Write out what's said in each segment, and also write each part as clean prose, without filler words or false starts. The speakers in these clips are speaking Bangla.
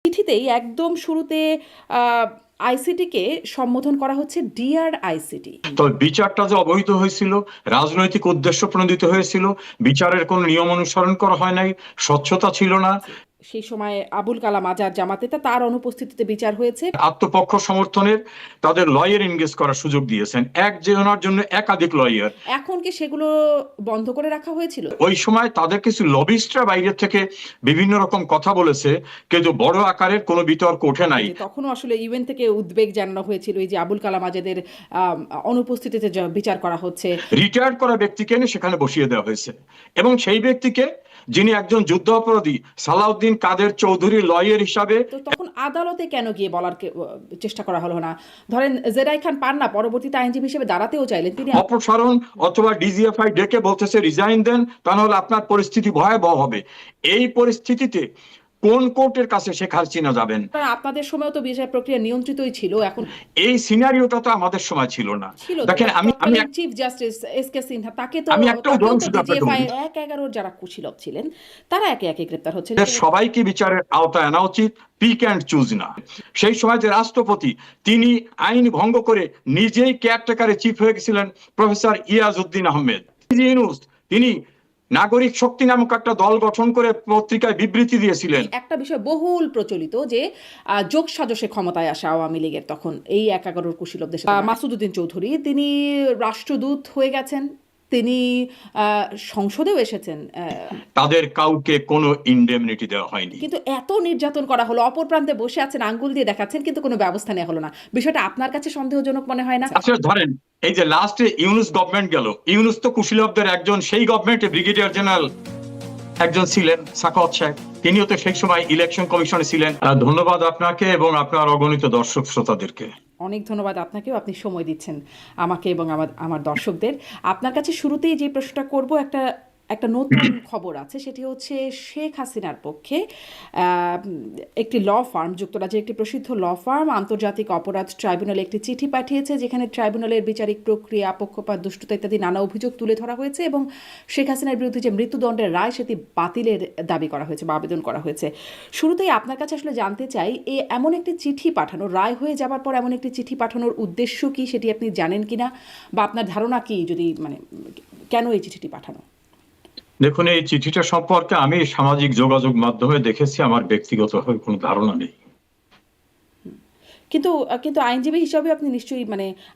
চিঠিতেই একদম শুরুতে আইসিটিকে সম্বোধন করা হচ্ছে ডিয়ার আইসিটি। তবে বিচারটা যে অবৈধ হয়েছিল, রাজনৈতিক উদ্দেশ্য প্রণোদিত হয়েছিল, বিচারের কোনো নিয়ম অনুসরণ করা হয় নাই, স্বচ্ছতা ছিল না। সেই সময় আবুল কালাম আজাদ জামাতে তার অনুপস্থিতিতে বিচার হয়েছে। আত্মপক্ষ সমর্থনের তাদের লয়ার এনগেজ করার সুযোগ দিয়েছেন, একজনের জন্য একাধিক লয়ার। এখন কি সেগুলো বন্ধ করে রাখা হয়েছিল? ওই সময় তাদের কিছু লবিস্টরা বাইরে থেকে বিভিন্ন রকম কথা বলেছে, কিন্তু বড় আকারের কোনো বিতর্ক ওঠে নাই। তখনও আসলে ইউএন থেকে উদ্বেগ জানানো হয়েছিল এই যে আবুল কালাম আজাদের অনুপস্থিতিতে বিচার করা হচ্ছে। রিটায়ার্ড করা ব্যক্তিকে এনে সেখানে বসিয়ে দেওয়া হয়েছে, এবং সেই ব্যক্তিকে, যিনি একজন যুদ্ধ অপরাধী, সালাউদ্দিন কাদের চৌধুরী লয়ার হিসাবে। তো তখন আদালতে কেন গিয়ে বলার চেষ্টা করা হলো না? ধরেন জেরাই খান পান্না পরবর্তীতে আইনজীবী হিসেবে দাঁড়াতেও চাইলেন, তিনি অপসারণ অথবা ডিজিএফআই ডেকে বলতেছে রিজাইন দেন, তাহলে আপনার পরিস্থিতি ভয়াবহ হবে। এই পরিস্থিতিতে কোন কোর্টের কাছে শেখ হাসিনা যাবেন? আপনাদের সময়ও তো বিচার প্রক্রিয়া নিয়ন্ত্রিতই ছিল। এখন এই সিনারিওটা তো আমাদের সময় ছিল না। দেখেন, আমি chief justice S K Sinha, তাকে তো আমি একটা উদাহরণ শুধু আপনাকে বলি। 1-11 যারা কুশীলব ছিলেন তারা একে একে গ্রেপ্তার হচ্ছে। সবাইকে বিচারের আওতায় আনা উচিত, পিক অ্যান্ড চুজ না। সেই সময় যে রাষ্ট্রপতি, তিনি আইন ভঙ্গ করে নিজেই কেয়ারটেকারে চিফ হয়ে গেছিলেন প্রফেসর ইয়াজউদ্দিন আহমেদ। তিনি নাগরিক শক্তি নামক একটা দল গঠন করে পত্রিকায় বিবৃতি দিয়েছিলেন। একটা বিষয় বহুল প্রচলিত যে যোগ সাজসে ক্ষমতায় আসা আওয়ামী লীগের তখন এই 11 কুশীলব দেশে মাসুদ উদ্দিন চৌধুরী, তিনি রাষ্ট্রদূত হয়ে গেছেন, তিনি সংসদেও এসেছেন। তাদের কাউকে কোনো ইনডেমনিটি দেওয়া হয়নি, কিন্তু এত নির্যাতন করা হলো, অপর প্রান্তে বসে আছেন, আঙ্গুল দিয়ে দেখাচ্ছেন, কিন্তু কোনো ব্যবস্থা নেওয়া হলো না। বিষয়টা আপনার কাছে সন্দেহজনক মনে হয় না? আচ্ছা ধরেন, এই যে লাস্টে ইউনুস গভর্নমেন্ট গেল, ইউনুস তো কুশীলবদের একজন, সেই গভর্নমেন্টে ব্রিগেডিয়ার জেনারেল একজন ছিলেন সাখাওয়াত সাহেব, তিনিও তো সেই সময় ইলেকশন কমিশনে ছিলেন। ধন্যবাদ আপনাকে এবং আপনার অগণিত দর্শক শ্রোতাদেরকে। অনেক ধন্যবাদ আপনাকেও, আপনি সময় দিচ্ছেন আমাকে এবং আমার দর্শকদের। আপনার কাছে শুরুতেই যে প্রশ্নটা করব, একটা নতুন খবর আছে, সেটি হচ্ছে শেখ হাসিনার পক্ষে একটি ল ফার্ম, যুক্তরাজ্যের একটি প্রসিদ্ধ ল ফার্ম আন্তর্জাতিক অপরাধ ট্রাইব্যুনালে একটি চিঠি পাঠিয়েছে, যেখানে ট্রাইব্যুনালের বিচারিক প্রক্রিয়া, পক্ষপাত, দুষ্টতা ইত্যাদি নানা অভিযোগ তুলে ধরা হয়েছে এবং শেখ হাসিনার বিরুদ্ধে যে মৃত্যুদণ্ডের রায় সেটি বাতিলের দাবি করা হয়েছে বা আবেদন করা হয়েছে। শুরুতেই আপনার কাছে আসলে জানতে চাই, এমন একটি চিঠি পাঠানো, রায় হয়ে যাবার পর এমন একটি চিঠি পাঠানোর উদ্দেশ্য কি, সেটি আপনি জানেন কিনা, বা আপনার ধারণা কি, যদি কেন এই চিঠিটি পাঠানো? দেখুন, এই চিঠিটা সম্পর্কে আমি সামাজিক যোগাযোগ মাধ্যমে দেখেছি, আমার ব্যক্তিগতভাবে কোনো ধারণা নেই। কিন্তু কিন্তু আইনজীবী হিসাবে আপনি নিশ্চয়ই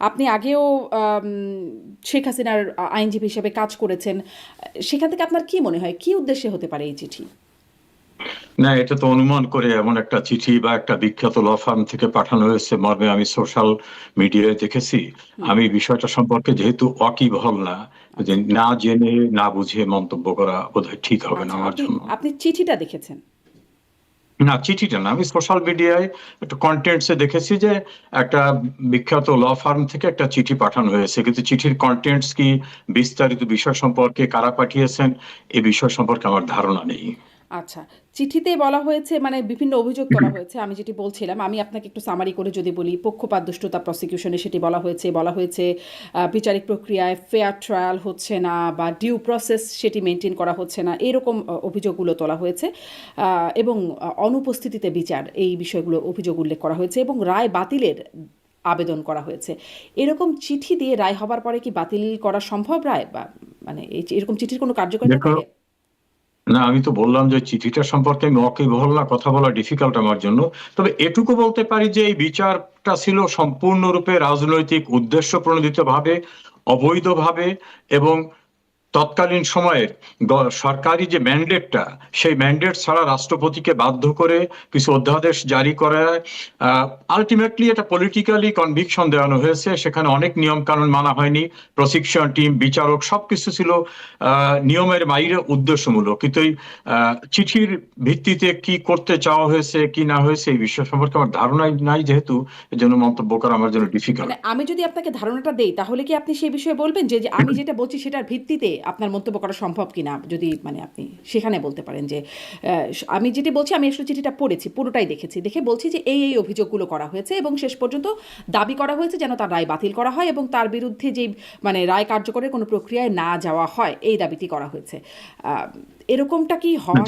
আপনি আগেও শেখ হাসিনার আইনজীবী হিসাবে কাজ করেছেন, সেখান থেকে আপনার কি মনে হয় কি উদ্দেশ্যে হতে পারে এই চিঠি? না, এটা তো অনুমান করে এমন একটা চিঠি বা একটা বিখ্যাত ল ফার্ম থেকে পাঠানো হয়েছে মর্মে আমি সোশ্যাল মিডিয়ায় দেখেছি। আমি বিষয়টা সম্পর্কে যেহেতু ওয়াকিবহাল না, যে না জেনে না বুঝে মন্তব্য করা বোধহয় ঠিক হবে না আমার জন্য। আপনি চিঠিটা দেখেছেন? না, চিঠিটা না, আমি সোশ্যাল মিডিয়ায় একটা কন্টেন্টসে দেখেছি যে একটা বিখ্যাত ল ফার্ম থেকে একটা চিঠি পাঠানো হয়েছে, কিন্তু চিঠির কন্টেন্টস কি, বিস্তারিত বিষয় সম্পর্কে কারা পাঠিয়েছেন, এই বিষয় সম্পর্কে আমার ধারণা নেই। আচ্ছা, চিঠিতে বলা হয়েছে, বিভিন্ন অভিযোগ তোলা হয়েছে। আমি যেটি বলছিলাম, আমি আপনাকে একটু সামারি করে যদি বলি, পক্ষপাত দুষ্টতা প্রসিকিউশনে সেটি বলা হয়েছে বিচারিক প্রক্রিয়ায় ফেয়ার ট্রায়াল হচ্ছে না বা ডিউ প্রসেস সেটি মেনটেন করা হচ্ছে না, এরকম অভিযোগগুলো তোলা হয়েছে এবং অনুপস্থিতিতে বিচার, এই বিষয়গুলো অভিযোগ উল্লেখ করা হয়েছে এবং রায় বাতিলের আবেদন করা হয়েছে। এরকম চিঠি দিয়ে রায় হবার পরে কি বাতিল করা সম্ভব রায়, বা এরকম চিঠির কোনো কার্যকারিতা থাকে? না, আমি তো বললাম যে চিঠিটা সম্পর্কে আমি ওয়াকিবহাল না, কথা বলা ডিফিকাল্ট আমার জন্য। তবে এটুকু বলতে পারি যে এই বিচারটা ছিল সম্পূর্ণরূপে রাজনৈতিক উদ্দেশ্য প্রণোদিত ভাবে, অবৈধভাবে, এবং তৎকালীন সময়ের সরকারি যে ম্যান্ডেটটা, সেই ম্যান্ডেট ছাড়া রাষ্ট্রপতিকে বাধ্য করে কিছু অধ্যাদেশ জারি করায় আলটিমেটলি এটা পলিটিক্যালি কনভিকশন দেওয়ানো হয়েছে। সেখানে অনেক নিয়ম কানুন মানা হয়নি, প্রসিকিউশন টিম, বিচারক, সবকিছু ছিল নিয়মের বাইরে উদ্দেশ্যমূলক। কিন্তু এই চিঠির ভিত্তিতে কি করতে চাওয়া হয়েছে কি না হয়েছে এই বিষয় সম্পর্কে আমার ধারণাই নাই, যেহেতু এর জন্য মন্তব্য করা আমার জন্য ডিফিকাল্ট। আমি যদি আপনাকে ধারণাটা দেই, তাহলে কি আপনি সেই বিষয়ে বলবেন যে আমি যেটা বলছি সেটার ভিত্তিতে আপনার মন্তব্য করা সম্ভব কিনা? যদি আপনি সেখানে বলতে পারেন যে আমি যেটি বলছি, আমি আসলে চিঠিটা পড়েছি, পুরোটাই দেখেছি, দেখে বলছি যে এই অভিযোগগুলো করা হয়েছে এবং শেষ পর্যন্ত দাবি করা হয়েছে যেন তার রায় বাতিল করা হয় এবং তার বিরুদ্ধে যে রায় কার্যকরের কোনো প্রক্রিয়ায় না যাওয়া হয়, এই দাবিটি করা হয়েছে। এরকমটা কি হয়?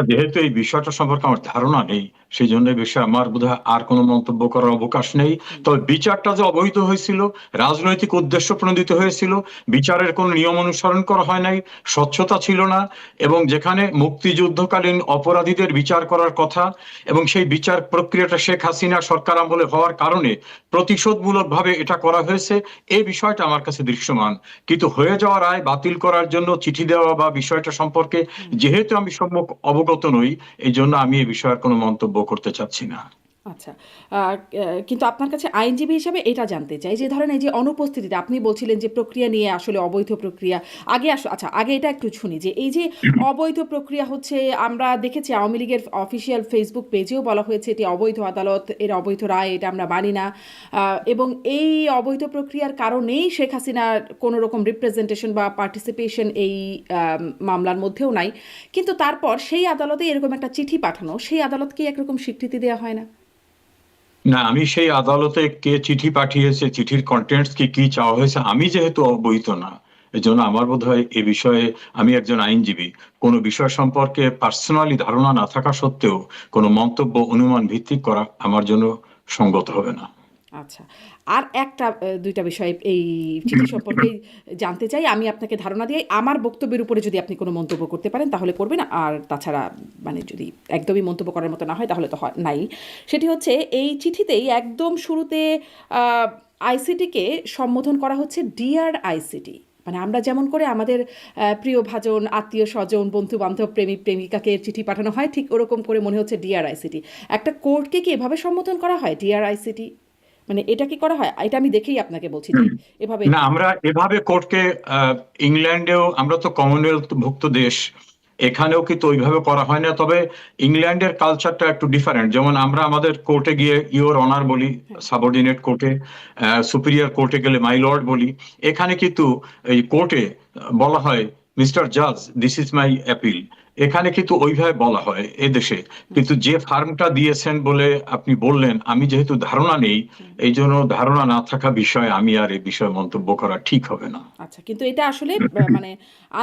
যেহেতু এই বিষয়টা সম্পর্কে আমার ধারণা নেই, সেই জন্য এই বিষয়ে আমার বোধহয় আর কোনো মন্তব্য করার অবকাশ নেই। তবে বিচারটা যে অবৈধ হয়েছিল, রাজনৈতিক উদ্দেশ্য প্রণোদিত হয়েছিল, বিচারের কোনো নিয়ম অনুসরণ করা হয় নাই, স্বচ্ছতা ছিল না, এবং যেখানে মুক্তিযুদ্ধকালীন অপরাধীদের বিচার করার কথা এবং সেই বিচার প্রক্রিয়াটা শেখ হাসিনা সরকার আমলে হওয়ার কারণে প্রতিশোধমূলক ভাবে এটা করা হয়েছে, এই বিষয়টা আমার কাছে দৃশ্যমান। কিন্তু হয়ে যাওয়া রায় বাতিল করার জন্য চিঠি দেওয়া বা বিষয়টা সম্পর্কে যেহেতু আমি সম্যক অবগত নই, এই জন্য আমি এই বিষয়ে কোনো মন্তব্য করতে চাচ্ছি না। আচ্ছা, কিন্তু আপনার কাছে আইনজীবী হিসাবে এটা জানতে চাই যে ধরেন এই যে অনুপস্থিতিতে আপনি বলছিলেন যে প্রক্রিয়া নিয়ে আসলে অবৈধ প্রক্রিয়া আগে আচ্ছা আগে এটা একটু শুনি যে এই যে অবৈধ প্রক্রিয়া হচ্ছে, আমরা দেখেছি আওয়ামী লীগের অফিসিয়াল ফেসবুক পেজেও বলা হয়েছে এটি অবৈধ আদালত, এর অবৈধ রায়, এটা আমরা মানি না, এবং এই অবৈধ প্রক্রিয়ার কারণেই শেখ হাসিনার কোনো রকম রিপ্রেজেন্টেশন বা পার্টিসিপেশন এই মামলার মধ্যেও নাই। কিন্তু তারপর সেই আদালতে এরকম একটা চিঠি পাঠানো, সেই আদালতকে একরকম স্বীকৃতি দেওয়া হয় না? না, আমি সেই আদালতে কে চিঠি পাঠিয়েছে, চিঠির কন্টেন্টস কি কি চাওয়া হয়েছে, আমি যেহেতু অবহিত না, এজন্য আমার বোধ হয় এ বিষয়ে, আমি একজন আইনজীবী, কোনো বিষয় সম্পর্কে পার্সোনালি ধারণা না থাকা সত্ত্বেও কোনো মন্তব্য অনুমান ভিত্তিক করা আমার জন্য সঙ্গত হবে না। আচ্ছা, আর একটা দুইটা বিষয় এই চিঠি সম্পর্কে জানতে চাই। আমি আপনাকে ধারণা দিয়ে আমার বক্তব্যের উপরে যদি আপনি কোনো মন্তব্য করতে পারেন তাহলে করবেন, আর তাছাড়া মানে যদি একদমই মন্তব্য করার মতো না হয় তাহলে তো নাই। সেটি হচ্ছে এই চিঠিতেই একদম শুরুতে আইসিটিকে সম্বোধন করা হচ্ছে ডিয়ার আইসিটি। মানে আমরা যেমন করে আমাদের প্রিয় ভাজন, আত্মীয় স্বজন, বন্ধু বান্ধব, প্রেমিক প্রেমিকাকে চিঠি পাঠানো হয়, ঠিক ওরকম করে মনে হচ্ছে ডিয়ার আইসিটি। একটা কোর্টকে কি এভাবে সম্বোধন করা হয়, ডিয়ার আইসিটি? মানে এটা কি করা হয়? এটা আমি দেখেই আপনাকে বলছি যে এভাবে। না, আমরা এভাবে কোর্টকে, ইংল্যান্ডেও, আমরা তো কমনওয়েলথ ভুক্ত দেশ, এখানেও কিন্তু ওইভাবে করা হয় না। তবে ইংল্যান্ডের কালচারটা একটু ডিফারেন্ট। যেমন আমরা আমাদের কোর্টে গিয়ে ইওর অনার বলি, সাবঅর্ডিনেট কোর্টে, সুপিরিয়র কোর্টে গেলে মাই লর্ড বলি। এখানে কিন্তু এই কোর্টে বলা হয় মিস্টার জাজ, দিস ইজ মাই অ্যাপিল। এখানে কিন্তু ওইভাবে বলা হয় এদেশে। কিন্তু যে ফার্মটা দিয়েছেন বলে আপনি বললেন, আমি যেহেতু ধারণা নেই, এই জন্য ধারণা না থাকা বিষয়ে আমি আর এই বিষয়ে মন্তব্য করা ঠিক হবে না। আচ্ছা, কিন্তু এটা আসলে মানে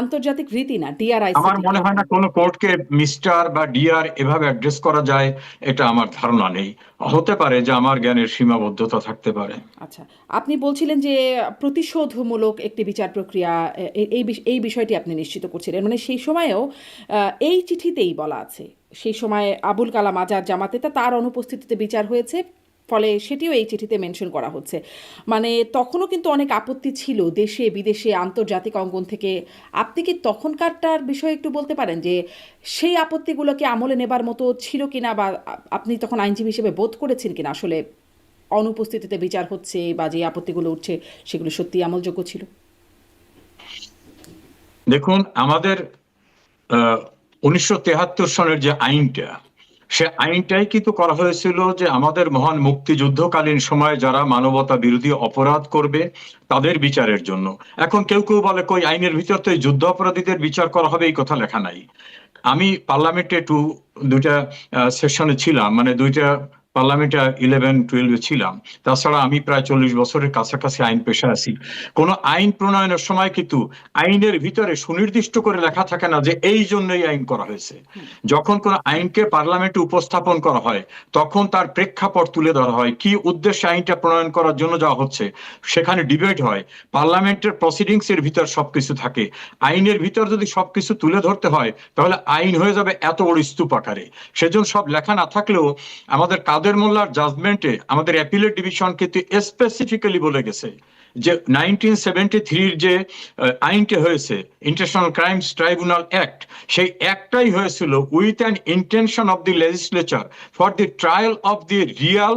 আন্তর্জাতিক রীতি না, ডিআর আমার আইসিটি। মনে হয় না কোনো কোর্টকে মিস্টার বা ডিয়ার এভাবে অ্যাড্রেস করা যায়, এটা আমার ধারণা নেই। হতে পারে যে আমার জ্ঞানের সীমাবদ্ধতা থাকতে পারে। আচ্ছা, আপনি বলছিলেন যে প্রতিশোধমূলক একটি বিচার প্রক্রিয়া, এই বিষয়টি আপনি নিশ্চিত করছিলেন। মানে সেই সময়েও এই চিঠিতেই বলা আছে সেই সময় আবুল কালাম আজাদ জামাতেতা, তার অনুপস্থিতিতে বিচার হয়েছে, ফলে সেটিও এই চিঠিতে মেনশন করা হচ্ছে। মানে তখনও কিন্তু অনেক আপত্তি ছিল দেশে বিদেশে আন্তর্জাতিক অঙ্গন থেকে। আপনি কি তখনকারটার বিষয়ে একটু বলতে পারেন যে সেই আপত্তিগুলোকে আমলে নেবার মতো ছিল কিনা, বা আপনি তখন আইনজীবী হিসেবে বোধ করেছেন কিনা আসলে অনুপস্থিতিতে বিচার হচ্ছে বা যে আপত্তিগুলো উঠছে সেগুলো সত্যি আমলযোগ্য ছিল? দেখুন, আমাদের 1973 সনের যে আইনটা, সে আইনটাই কিন্তু করা হয়েছিল যে আমাদের মহান মুক্তিযুদ্ধকালীন সময়ে যারা মানবতা বিরোধী অপরাধ করবে তাদের বিচারের জন্য। এখন কেউ কেউ বলে কই আইনের ভিতর তো এই যুদ্ধ অপরাধীদের বিচার করা হবে, এই কথা লেখা নাই। আমি পার্লামেন্টে দুইটা সেশনে ছিলাম, মানে দুইটা পার্লামেন্টে 11-12 ছিলাম। তাছাড়া আমি প্রায় 40 বছরের কাছাকাছি আইন পেশায় আছি। কোন আইন প্রণয়নের সময় কিন্তু আইনের ভিতরে সুনির্দিষ্ট করে লেখা থাকে না যে এই জন্যই আইন করা হয়েছে। যখন কোন আইনকে পার্লামেন্টে উপস্থাপন করা হয় তখন তার প্রেক্ষাপট তুলে ধরা হয়, কি উদ্দেশ্যে আইনটা প্রণয়ন করার জন্য যাওয়া হচ্ছে, সেখানে ডিবেট হয়। পার্লামেন্টের প্রসিডিংস এর ভিতর সবকিছু থাকে। আইনের ভিতর যদি সবকিছু তুলে ধরতে হয় তাহলে আইন হয়ে যাবে এত বড় স্তূপ আকারে। সেজন্য সব লেখা না থাকলেও আমাদের কাদের মোল্লার জাজমেন্টে আমাদের অ্যাপিলেট ডিভিশন কিন্তু স্পেসিফিক্যালি বলে গেছে যে 1973 যে আইনটা হয়েছে, ইন্টারন্যাশনাল ক্রাইমস ট্রাইব্যুনাল অ্যাক্ট, সেই অ্যাক্টটাই হয়েছিল with an intention of the legislature for the trial of the real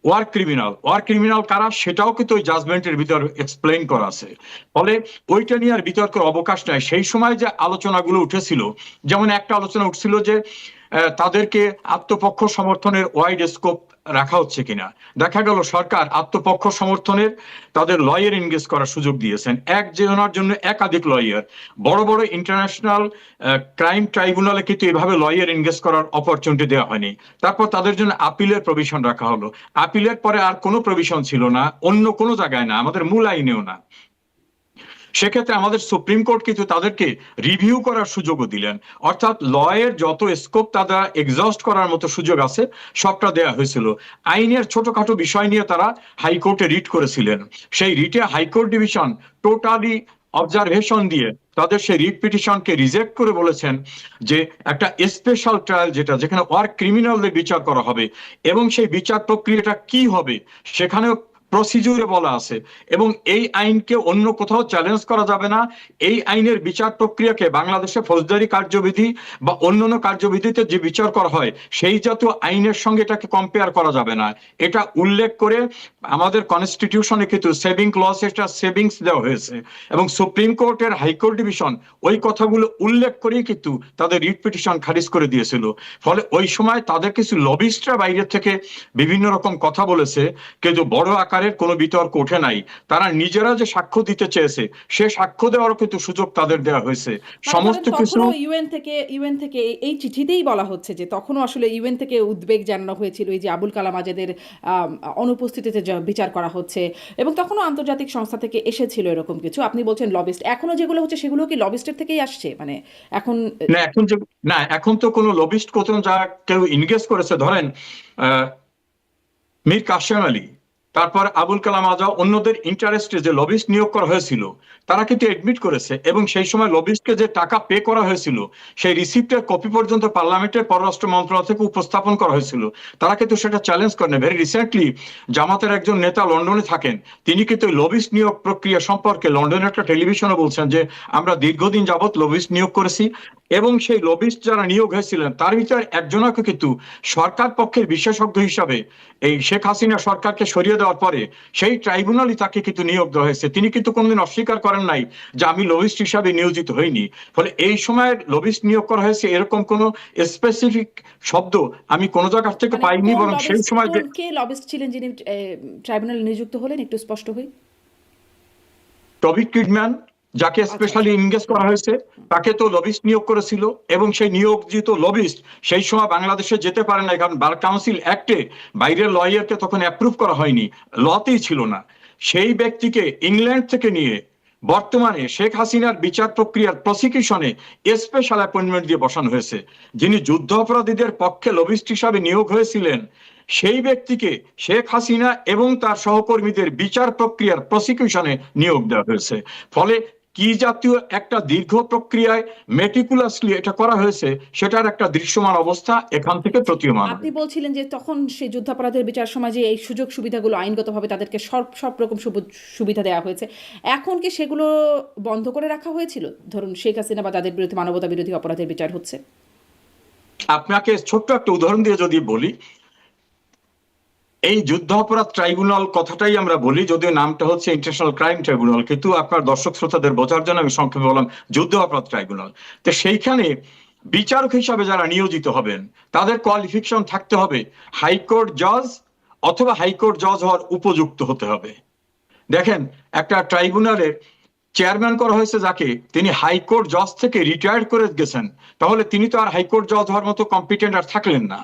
war criminal. War criminal কারা সেটাও কিন্তু ওই জাজমেন্টের ভিতর এক্সপ্লেইন করা আছে। ফলে ওইটা নিয়ে আর বিতর্কের অবকাশ নাই। সেই সময় যে আলোচনাগুলো উঠেছিল, যেমন একটা আলোচনা উঠছিল যে তাদেরকে আত্মপক্ষ সমর্থনের ওয়াইড স্কোপ রাখা হচ্ছে কিনা। দেখা গেল সরকার আত্মপক্ষ সমর্থনের তাদের লয়ার এনগেজ করার সুযোগ দিয়েছেন, একজনের জন্য একাধিক লয়ার। বড় বড় ইন্টারন্যাশনাল ক্রাইম ট্রাইব্যুনালে কিন্তু এভাবে লয়ার এনগেজ করার অপরচুনিটি দেওয়া হয়নি। তারপর তাদের জন্য আপিলের প্রভিশন রাখা হলো। আপিলের পরে আর কোনো প্রভিশন ছিল না, অন্য কোনো জায়গায় না, আমাদের মূল আইনেও না। সেক্ষেত্রে আমাদের সুপ্রিম কোর্ট কিন্তু তাদেরকে রিভিউ করার সুযোগও দিলেন, অর্থাৎ লয়ের যত স্কোপ তারা এক্সস্ট করার মতো সুযোগ আছে সবটা দেয়া হয়েছিল। আইনের ছোটখাটো বিষয় নিয়ে তারা হাইকোর্টে রিট করেছিলেন, সেই রিটে হাইকোর্ট ডিভিশন টোটালি অবজারভেশন দিয়ে তাদের সেই রিট পিটিশনকে রিজেক্ট করে বলেছেন যে একটা স্পেশাল ট্রায়াল যেখানে ওয়ার ক্রিমিনালদের বিচার করা হবে এবং সেই বিচার প্রক্রিয়াটা কি হবে সেখানেও প্রসিডিউরে বলা আছে, এবং এই আইনকে অন্য কোথাও চ্যালেঞ্জ করা যাবে না। এই আইনের বিচার প্রক্রিয়াকে বাংলাদেশে ফৌজদারি কার্যবিধি বা অন্যান্য কার্যবিধিতে যে বিচার করা হয় সেই জাতীয় আইনের সঙ্গে এটাকে কম্পেয়ার করা যাবে না, এটা উল্লেখ করে আমাদের কনস্টিটিউশনে কিন্তু সেভিং ক্লজ, এটা সেভিংস দেওয়া হয়েছে, এবং সুপ্রিম কোর্টের হাইকোর্ট ডিভিশন ওই কথাগুলো উল্লেখ করেই কিন্তু তাদের রিট পিটিশন খারিজ করে দিয়েছিল। ফলে ওই সময় তাদের কিছু লবিস্টরা বাইরে থেকে বিভিন্ন রকম কথা বলেছে, কিন্তু বড় আকারের কোনো বিতর্ক ওঠে নাই। তারা নিজেরা যে সাক্ষ্য দিতে চেয়েছে সে সাক্ষ্য দেওয়ারও কিন্তু সুযোগ তাদের দেওয়া হয়েছে। মানে সমস্ত ধরেন কিছু তখনও ইউএন থেকে এই চিঠিতেই বলা হচ্ছে যে তখনও আসলে ইউএন থেকে উদ্বেগ জানানো হয়েছিল এই যে আবুল কালাম আজাদের অনুপস্থিতিতে বিচার করা হচ্ছে, এবং তখনও আন্তর্জাতিক সংস্থা থেকে এসেছিল এরকম কিছু। আপনি বলছেন লবিস্ট, এখনো যেগুলো হচ্ছে সেগুলো কি লবিস্টের থেকেই আসছে? মানে এখন না, এখন তো কোনো লবিস্ট কোথাও যা কেউ ইনগেজ করেছে, ধরেন মীর কাসেম আলী, তারপর আবুল কালাম আজাদ, অন্যদের ইন্টারেস্টে যে লবিস্ট নিয়োগ করা হয়েছিল তারা কিন্তু এডমিট করেছে, এবং সেই সময় লবিস্টকে যে টাকা পে করা হয়েছিল সেই রিসিপ্টের কপি পর্যন্ত পার্লামেন্টের পররাষ্ট্র মন্ত্রণালয় থেকে উপস্থাপন করা হয়েছিল। তারা কিন্তু সেটা চ্যালেঞ্জ করেন। ভেরি রিসেন্টলি জামাতের একজন নেতা লন্ডনে থাকেন, তিনি কিন্তু লবিস্ট নিয়োগ প্রক্রিয়া সম্পর্কে লন্ডনের একটা টেলিভিশনে বলছেন যে আমরা দীর্ঘদিন যাবৎ লবিস্ট নিয়োগ করেছি, এবং সেই লবিস্ট যারা নিয়োগ হয়েছিলেন তার ভিতরে একজনকে কিন্তু সরকার পক্ষের বিশেষজ্ঞ হিসাবে এই শেখ হাসিনা সরকারকে সরিয়ে দেওয়ার পরে সেই ট্রাইব্যুনালই তাকে কিন্তু নিয়োগ দেওয়া হয়েছে। তিনি কিন্তু কোনোদিন অস্বীকার করেন নাই যে আমি লবিস্ট হিসাবে নিয়োজিত হইনি। ফলে এই সময় লবিস্ট নিয়োগ করা হয়েছে এরকম কোনো স্পেসিফিক শব্দ আমি কোনো জায়গা থেকে মানে পাইনি, বরং সেই সময় যে কে লবিস্ট ছিলেন যিনি ট্রাইব্যুনালে নিযুক্ত হলেন একটু স্পষ্ট হই। টবি কিডম্যান, যাকে স্পেশালি এনগেজ করা হয়েছে, তাকে তো লবিস্ট নিয়োগ করেছিল, এবং সেই নিয়োজিত লবিস্ট সেই সময় বাংলাদেশে যেতে পারে না, কারণ বার কাউন্সিল অ্যাক্টে বাইরের লয়ারকে তখন অ্যাপ্রুভ করা হয়নি, লতেই ছিল না। সেই ব্যক্তিকে ইংল্যান্ড থেকে নিয়ে বর্তমানে শেখ হাসিনার বিচার প্রক্রিয়ার প্রসিকিউশনে স্পেশাল অ্যাপয়েন্টমেন্ট দিয়ে বসানো হয়েছে। যিনি যুদ্ধ অপরাধীদের পক্ষে লবিস্ট হিসাবে নিয়োগ হয়েছিলেন সেই ব্যক্তিকে শেখ হাসিনা এবং তার সহকর্মীদের বিচার প্রক্রিয়ার প্রসিকিউশনে নিয়োগ দেওয়া হয়েছে। ফলে কি জাতীয় একটা দীর্ঘ প্রক্রিয়ায় মেটিকুলাসলি এটা করা হয়েছে সেটার একটা দৃশ্যমান অবস্থা এখান থেকে প্রতীয়মান। আপনি বলছিলেন যে তখন সেই যুদ্ধাপরাধের বিচার সময় যে এই সুযোগ সুবিধাগুলো আইনগতভাবে তাদেরকে সব রকম সুবিধা দেওয়া হয়েছে, এখন কি সেগুলো বন্ধ করে রাখা হয়েছিল? ধরুন শেখ হাসিনা বা তাদের বিরুদ্ধে মানবতা বিরোধী অপরাধের বিচার হচ্ছে। আপনাকে ছোট্ট একটা উদাহরণ দিয়ে যদি বলি, এই যুদ্ধ অপরাধ ট্রাইব্যুনাল কথাটাই আমরা বলি, যদিও নামটা হচ্ছে ইন্টারন্যাশনাল ক্রাইম ট্রাইব্যুনাল, কিন্তু আপনার দর্শক শ্রোতাদের বোঝার জন্য আমি সংক্ষেপে বললাম যুদ্ধ অপরাধ ট্রাইব্যুনাল। তো সেইখানে বিচারক হিসাবে যারা নিয়োজিত হবেন তাদের কোয়ালিফিকেশন থাকতে হবে হাইকোর্ট জজ অথবা হাইকোর্ট জজ হওয়ার উপযুক্ত হতে হবে। দেখেন, একটা ট্রাইব্যুনালের চেয়ারম্যান করা হয়েছে যাকে, তিনি হাইকোর্ট জজ থেকে রিটায়ার্ড করে গেছেন, তাহলে তিনি তো আর হাইকোর্ট জজ হওয়ার মতো কম্পিটেন্ট আর থাকলেন না।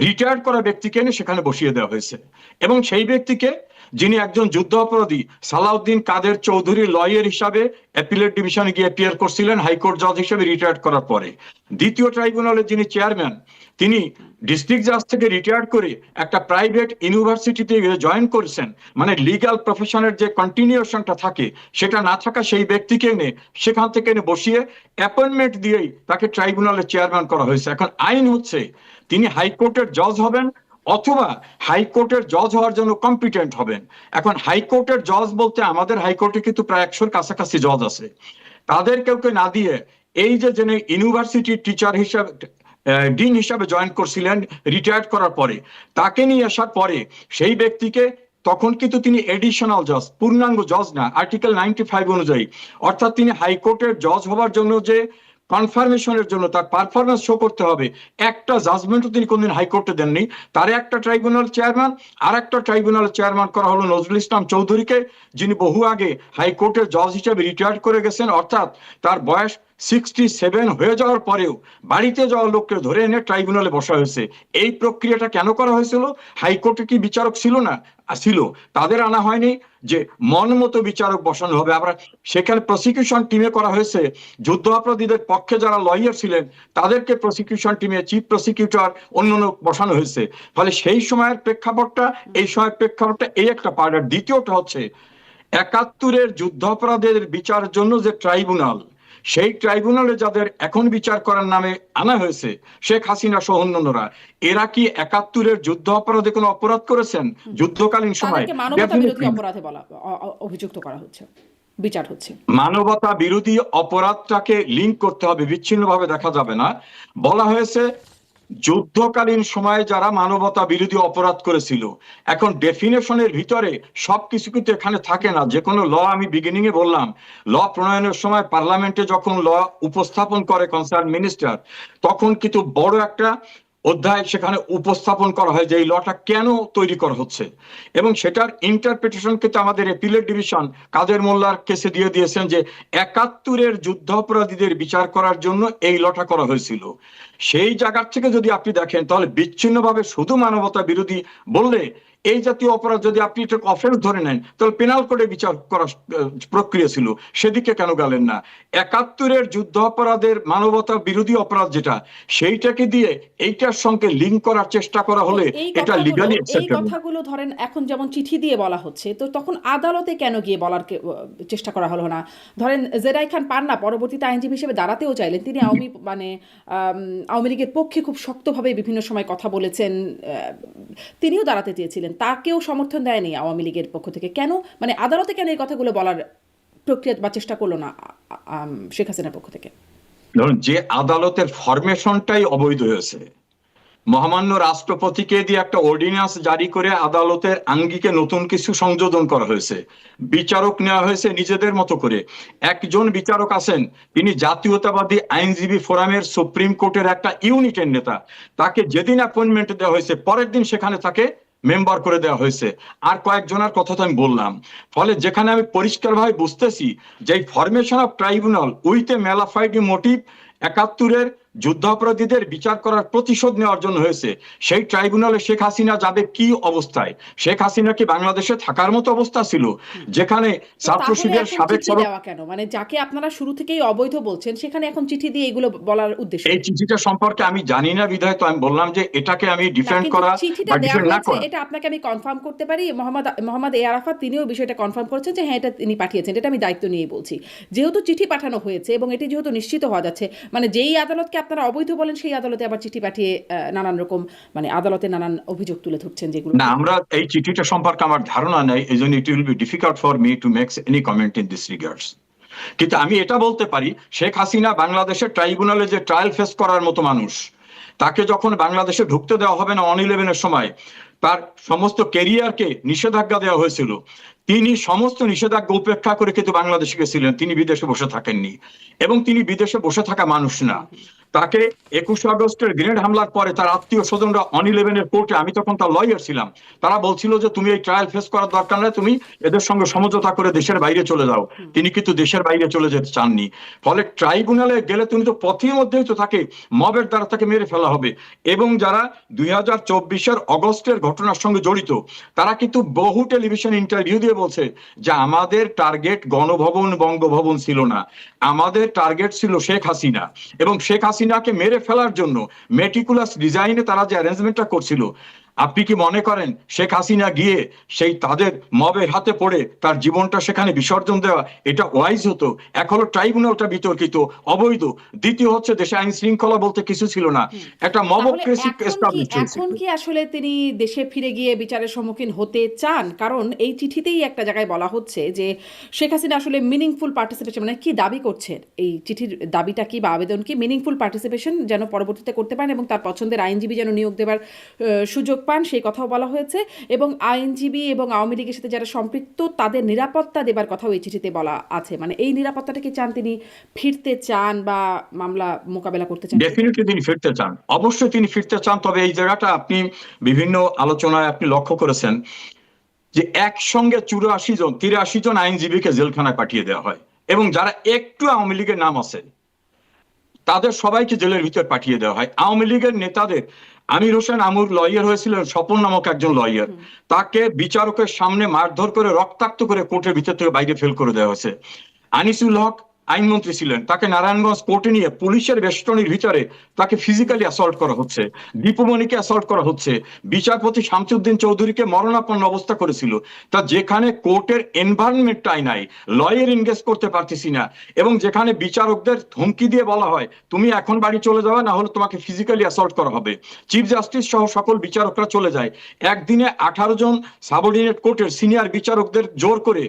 রিটায়ার্ড করা ব্যক্তিকে এনে সেখানে বসিয়ে দেওয়া হয়েছে, এবং সেই ব্যক্তিকে, যিনি একজন যুদ্ধ অপরাধী সালাউদ্দিন কাদের চৌধুরী লয়ার হিসাবে অ্যাপিলেট ডিভিশনে গিয়ে অ্যাপিয়ার করছিলেন হাইকোর্ট জজ হিসেবে রিটায়ার্ড করার পরে, দ্বিতীয় ট্রাইব্যুনালের যিনি চেয়ারম্যান তিনি ডিস্ট্রিক্ট জাজ থেকে রিটায়ার্ড করে একটা প্রাইভেট ইউনিভার্সিটিতে জয়েন করেছেন। মানে লিগ্যাল প্রফেশনের যে কন্টিনিউশনটা থাকে সেটা না থাকা সেই ব্যক্তিকে এনে সেখান থেকে এনে বসিয়ে অ্যাপয়েন্টমেন্ট দিয়েই তাকে ট্রাইব্যুনালের চেয়ারম্যান করা হয়েছে। এখন আইন হচ্ছে তিনি হাইকোর্টের জজ হবেন অথবা হাইকোর্টের জজ হওয়ার জন্য কম্পিটেন্ট হবেন। এখন হাইকোর্টের জজ বলতে আমাদের হাইকোর্টে কিন্তু প্রায় 100-র কাছাকাছি জজ আছে, তাদের কেউকে না দিয়ে এই যে যিনি ইউনিভার্সিটির টিচার হিসাবে ডিন হিসাবে জয়েন করছিলেন রিটায়ার্ড করার পরে, তাকে নিয়ে আসার পরে সেই ব্যক্তিকে, তখন কিন্তু তিনি এডিশনাল জজ, পূর্ণাঙ্গ জজ না, আর্টিকেল 95 অনুযায়ী, অর্থাৎ তিনি হাইকোর্টের জজ হওয়ার জন্য যে কনফার্মেশনের জন্য তার পারফরমেন্স শো করতে হবে, একটা জাজমেন্টও তিনি কোনদিন হাইকোর্টে দেননি। তার একটা ট্রাইব্যুনাল চেয়ারম্যান, আর একটা ট্রাইব্যুনাল চেয়ারম্যান করা হলো নজরুল ইসলাম চৌধুরীকে, যিনি বহু আগে হাইকোর্টের জজ হিসেবে রিটায়ার্ড করে গেছেন, অর্থাৎ তার বয়স 67 হয়ে যাওয়ার পরেও বাড়িতে যাওয়া লোককে ধরে এনে ট্রাইব্যুনালে বসা হয়েছে। এই প্রক্রিয়াটা কেন করা হয়েছিল? হাইকোর্টে কি বিচারক ছিল না? ছিল। তাদের আনা হয়নি যে মন মতো বিচারক বসানো হবে। আবার সেখানে প্রসিকিউশন টিমে করা হয়েছে যুদ্ধ অপরাধীদের পক্ষে যারা লয়ার ছিলেন তাদেরকে প্রসিকিউশন টিমে চিফ প্রসিকিউটর অন্যান্য বসানো হয়েছে। ফলে সেই সময়ের প্রেক্ষাপটটা, এই সময়ের প্রেক্ষাপটটা এই একটা পার্ট। আর দ্বিতীয়টা হচ্ছে 71-এর যুদ্ধ অপরাধের বিচারের জন্য যে ট্রাইব্যুনাল, সেই ট্রাইব্যুনালে যাদের এখন বিচার করার নামে আনা হয়েছে, শেখ হাসিনা সহ অন্যান্যরা, এরা কি 71-এর যুদ্ধ অপরাধে কোনো অপরাধ করেছেন যুদ্ধকালীন সময়? তাদেরকে মানবতা বিরোধী অপরাধে অভিযুক্ত করা হচ্ছে, বিচার হচ্ছে। মানবতা বিরোধী অপরাধটাকে লিঙ্ক করতে হবে, বিচ্ছিন্নভাবে দেখা যাবে না। বলা হয়েছে যুদ্ধকালীন সময়ে যারা মানবতা বিরোধী অপরাধ করেছিল। এখন ডেফিনেশনের ভিতরে সবকিছু কিন্তু এখানে থাকে না। যে কোনো ল, আমি বিগিনিং এ বললাম, ল প্রণয়নের সময় পার্লামেন্টে যখন ল উপস্থাপন করে কনসার্ন মিনিস্টার, তখন কিন্তু বড় একটা অধ্যায় সেখানে উপস্থাপন করা হয় যে এই লটা কেন তৈরি করা হচ্ছে, এবং সেটার ইন্টারপ্রিটেশন কিন্তু আমাদের এপিলেট ডিভিশন কাদের মোল্লার কেসে দিয়ে দিয়েছেন যে 71-এর যুদ্ধ অপরাধীদের বিচার করার জন্য এই লটা করা হয়েছিল। সেই জায়গা থেকে যদি আপনি দেখেন তাহলে বিচ্ছিন্নভাবে শুধু মানবতা বিরোধী বললে, এই জাতীয় অপরাধ যদি আপনি এটা অফেন্স ধরে নেন তাহলে পেনাল কোডে বিচার করার প্রক্রিয়া ছিল, সেদিকে কেন গেলেন না? 71-এর যুদ্ধ অপরাধের মানবতা বিরোধী অপরাধ যেটা, সেইটাকে দিয়ে এইটার সঙ্গে লিঙ্ক করার চেষ্টা করা হলে এটা লিগালি এই অ্যাকসেপ্টেবল। কথাগুলো ধরেন এখন যেমন চিঠি দিয়ে বলা হচ্ছে, তো তখন আদালতে কেন গিয়ে বলার চেষ্টা করা হলো না? ধরেন জেরাই খান পান্না পরবর্তীতে আইনজীবী হিসেবে দাঁড়াতেও চাইলেন, তিনি আওয়ামী লীগের পক্ষে খুব শক্তভাবে বিভিন্ন সময় কথা বলেছেন, তিনিও দাঁড়াতে চেয়েছিলেন, তাকেও সমর্থন দেয়নি আওয়ামী লীগের পক্ষ থেকে। কেন, মানে আদালতে কেন এই কথাগুলো বলার প্রক্রিয়া বা চেষ্টা করলো না শেখ হাসিনার পক্ষ থেকে? ধরুন, যে আদালতের ফরমেশনটাই অবৈধ হয়েছে, মহামান্য রাষ্ট্রপতিকে দিয়ে একটা অর্ডিন্যান্স জারি করে আদালতের আঙ্গিকে নতুন কিছু সংযোজন করা হয়েছে, বিচারক নেওয়া হয়েছে নিজেদের মতো করে। একজন বিচারক আছেন, তিনি জাতীয়তাবাদী আইনজীবী ফোরামের সুপ্রিম কোর্টের একটা ইউনিটের নেতা, তাকে যেদিন অ্যাপয়েন্টমেন্ট দেওয়া হয়েছে পরের দিন সেখানে তাকে মেম্বার করে দেওয়া হয়েছে। আর কয়েকজনের কথা তো আমি বললাম। ফলে যেখানে আমি পরিষ্কারভাবে বুঝতেছি যে formation of tribunal with a mala fide motive 71-এর যুদ্ধাপরাধীদের বিচার করার প্রতিশোধ নেওয়ার জন্য হয়েছে, সেই ট্রাইব্যুনালে শেখ হাসিনা যাবে কি অবস্থায়? শেখ হাসিনা কি বাংলাদেশে থাকার মতো অবস্থা ছিল? যেখানে ছাত্র শিবিরের সাবেক কেন, মানে যাকে আপনারা শুরু থেকেই অবৈধ বলছেন সেখানে এখন চিঠি দিয়ে এগুলো বলার উদ্দেশ্য? এই চিঠিটা সম্পর্কে আমি জানি না বিধায় তো আমি বললাম যে এটাকে আমি ডিফেন্ড করা চিঠিটা দেওয়া হয়েছে, এটা আপনাকে আমি কনফার্ম করতে পারি। মোহাম্মদ এ আরাফাত তিনিও বিষয়টা কনফার্ম করেছেন যে হ্যাঁ এটা তিনি পাঠিয়েছেন, এটা আমি দায়িত্ব নিয়ে বলছি। যেহেতু চিঠি পাঠানো হয়েছে এবং এটি যেহেতু নিশ্চিত হওয়া যাচ্ছে, মানে যেই আদালতকে আপনারা অবৈধ বলেন সেই আদালতে আবার চিঠি পাঠিয়ে নানান রকম, মানে আদালতে নানান অভিযোগ তুলে ধরছেন যেগুলো না, আমরা এই চিঠিটা সম্পর্কে আমার ধারণা নেই, এই জন্য ইট will be difficult for me to make any comment in this regards. কিন্তু আমি এটা বলতে পারি, শেখ হাসিনা বাংলাদেশের ট্রাইব্যুনালে যে ট্রায়াল ফেস করার মতো মানুষ, তাকে যখন বাংলাদেশে ঢুকতে দেওয়া হবে না 11-এর সময়, তার সমস্ত ক্যারিয়ারকে নিষেধাজ্ঞা দেওয়া হয়েছিল, তিনি সমস্ত নিষেধাজ্ঞা উপেক্ষা করে কিন্তু বাংলাদেশে গেছিলেন, তিনি বিদেশে বসে থাকেননি, এবং তিনি বিদেশে বসে থাকা মানুষ না। তাকে 21 আগস্টের গ্রেনেড হামলার পরে তার আত্মীয় স্বজনরা 11-এর কোর্টে, আমি তখন তার লয়ার ছিলাম, তারা বলছিল যে তুমি এই ট্রায়াল ফেস করার দরকার নয়, তুমি এদের সঙ্গে সমঝোতা করে দেশের বাইরে চলে যাও। তিনি কিন্তু দেশের বাইরে চলে যেতে চাননি। ফলে ট্রাইব্যুনালে গেলে তুমি তো পথের মধ্যেই তো তাকে মবের দ্বারা তাকে মেরে ফেলা হবে। এবং যারা 2024-এর অগস্টের ঘটনার সঙ্গে জড়িত, তারা কিন্তু বহু টেলিভিশন ইন্টারভিউ দিয়ে বলছে যে আমাদের টার্গেট গণভবন বঙ্গভবন ছিল না, আমাদের টার্গেট ছিল শেখ হাসিনা, এবং শেখ হাসিনাকে মেরে ফেলার জন্য মেটিকুলাস ডিজাইনে তারা যে অ্যারেঞ্জমেন্টটা করছিল, আপনি কি মনে করেন শেখ হাসিনা গিয়ে সেই তাদের মবের হাতে পড়ে তার জীবনটা সেখানে বিসর্জন দেওয়া এটা ওয়াইজ হতো? এক হলো ট্রাইব্যুনালটা বিতর্কিত, অবৈধ। দ্বিতীয় হচ্ছে দেশে আইন শৃঙ্খলা বলতে কিছু ছিল না, একটা মবক্রেসি এস্টাবলিশ হয়েছে। এখন কি আসলে তিনি দেশে ফিরে গিয়ে বিচারের সম্মুখীন হতে চান? কারণ এই চিঠিতেই একটা জায়গায় বলা হচ্ছে যে শেখ হাসিনা আসলে মিনিংফুল পার্টিসিপেশন, মানে কি দাবি করছেন, এই চিঠির দাবিটা কি বা আবেদন কি, মিনিংফুল পার্টিসিপেশন যেন পরবর্তীতে করতে পারেন এবং তার পছন্দের আইনজীবী যেন নিয়োগ দেবার সুযোগ পান, সেই কথাও বলা হয়েছে। এবং আইনজীবী এবং আওয়ামী লীগের সাথে যারা সম্পৃক্ত তাদের নিরাপত্তা দেবার কথাও এই চিঠিতে বলা আছে। মানে এই নিরাপত্তাটা কি চান, তিনি ফিরতে চান বা মামলা মোকাবেলা করতে চান? ডেফিনেটলি তিনি ফিরতে চান, অবশ্যই তিনি ফিরতে চান। তবে এই জায়গাটা আপনি বিভিন্ন আলোচনায় আপনি লক্ষ্য করেছেন যে একসঙ্গে 83 জন 83 জন আইনজীবীকে জেলখানায় পাঠিয়ে দেওয়া হয়, এবং যারা একটু আওয়ামী লীগের নাম আছে তাদের সবাইকে জেলের ভিতর পাঠিয়ে দেওয়া হয়। আওয়ামী লীগের নেতাদের, আমির হোসেন আমুর লয়ার হয়েছিলেন, স্বপন নামক একজন লয়ার, তাকে বিচারকের সামনে মারধর করে রক্তাক্ত করে কোর্টের ভিতর থেকে বাইরে ফেল করে দেওয়া হয়েছে। আনিসুল হক আইনমন্ত্রী ছিলেন, তাকে নারায়ণগঞ্জ কোর্টে নিয়ে পুলিশের বেষ্টনীর ভিতরে তাকে ফিজিক্যালি অ্যাসল্ট করা হচ্ছে, দীপুমণিকে অ্যাসল্ট করা হচ্ছে, বিচারপতি শামসুদ্দিন চৌধুরীকে মরণাপন্ন অবস্থা করেছিল। তা যেখানে কোর্টের এনভায়রনমেন্টটাই নাই, লয়ার এনগেজ করতে পারতেছি না, এবং যেখানে বিচারকদের ধমকি দিয়ে বলা হয় তুমি এখন বাড়ি চলে যাবে, না হলে তোমাকে ফিজিক্যালি অ্যাসল্ট করা হবে, চিফ জাস্টিস সহ সকল বিচারকরা চলে যায়। একদিনে 18 জন সাবঅর্ডিনেট কোর্টের সিনিয়র বিচারকদের জোর করে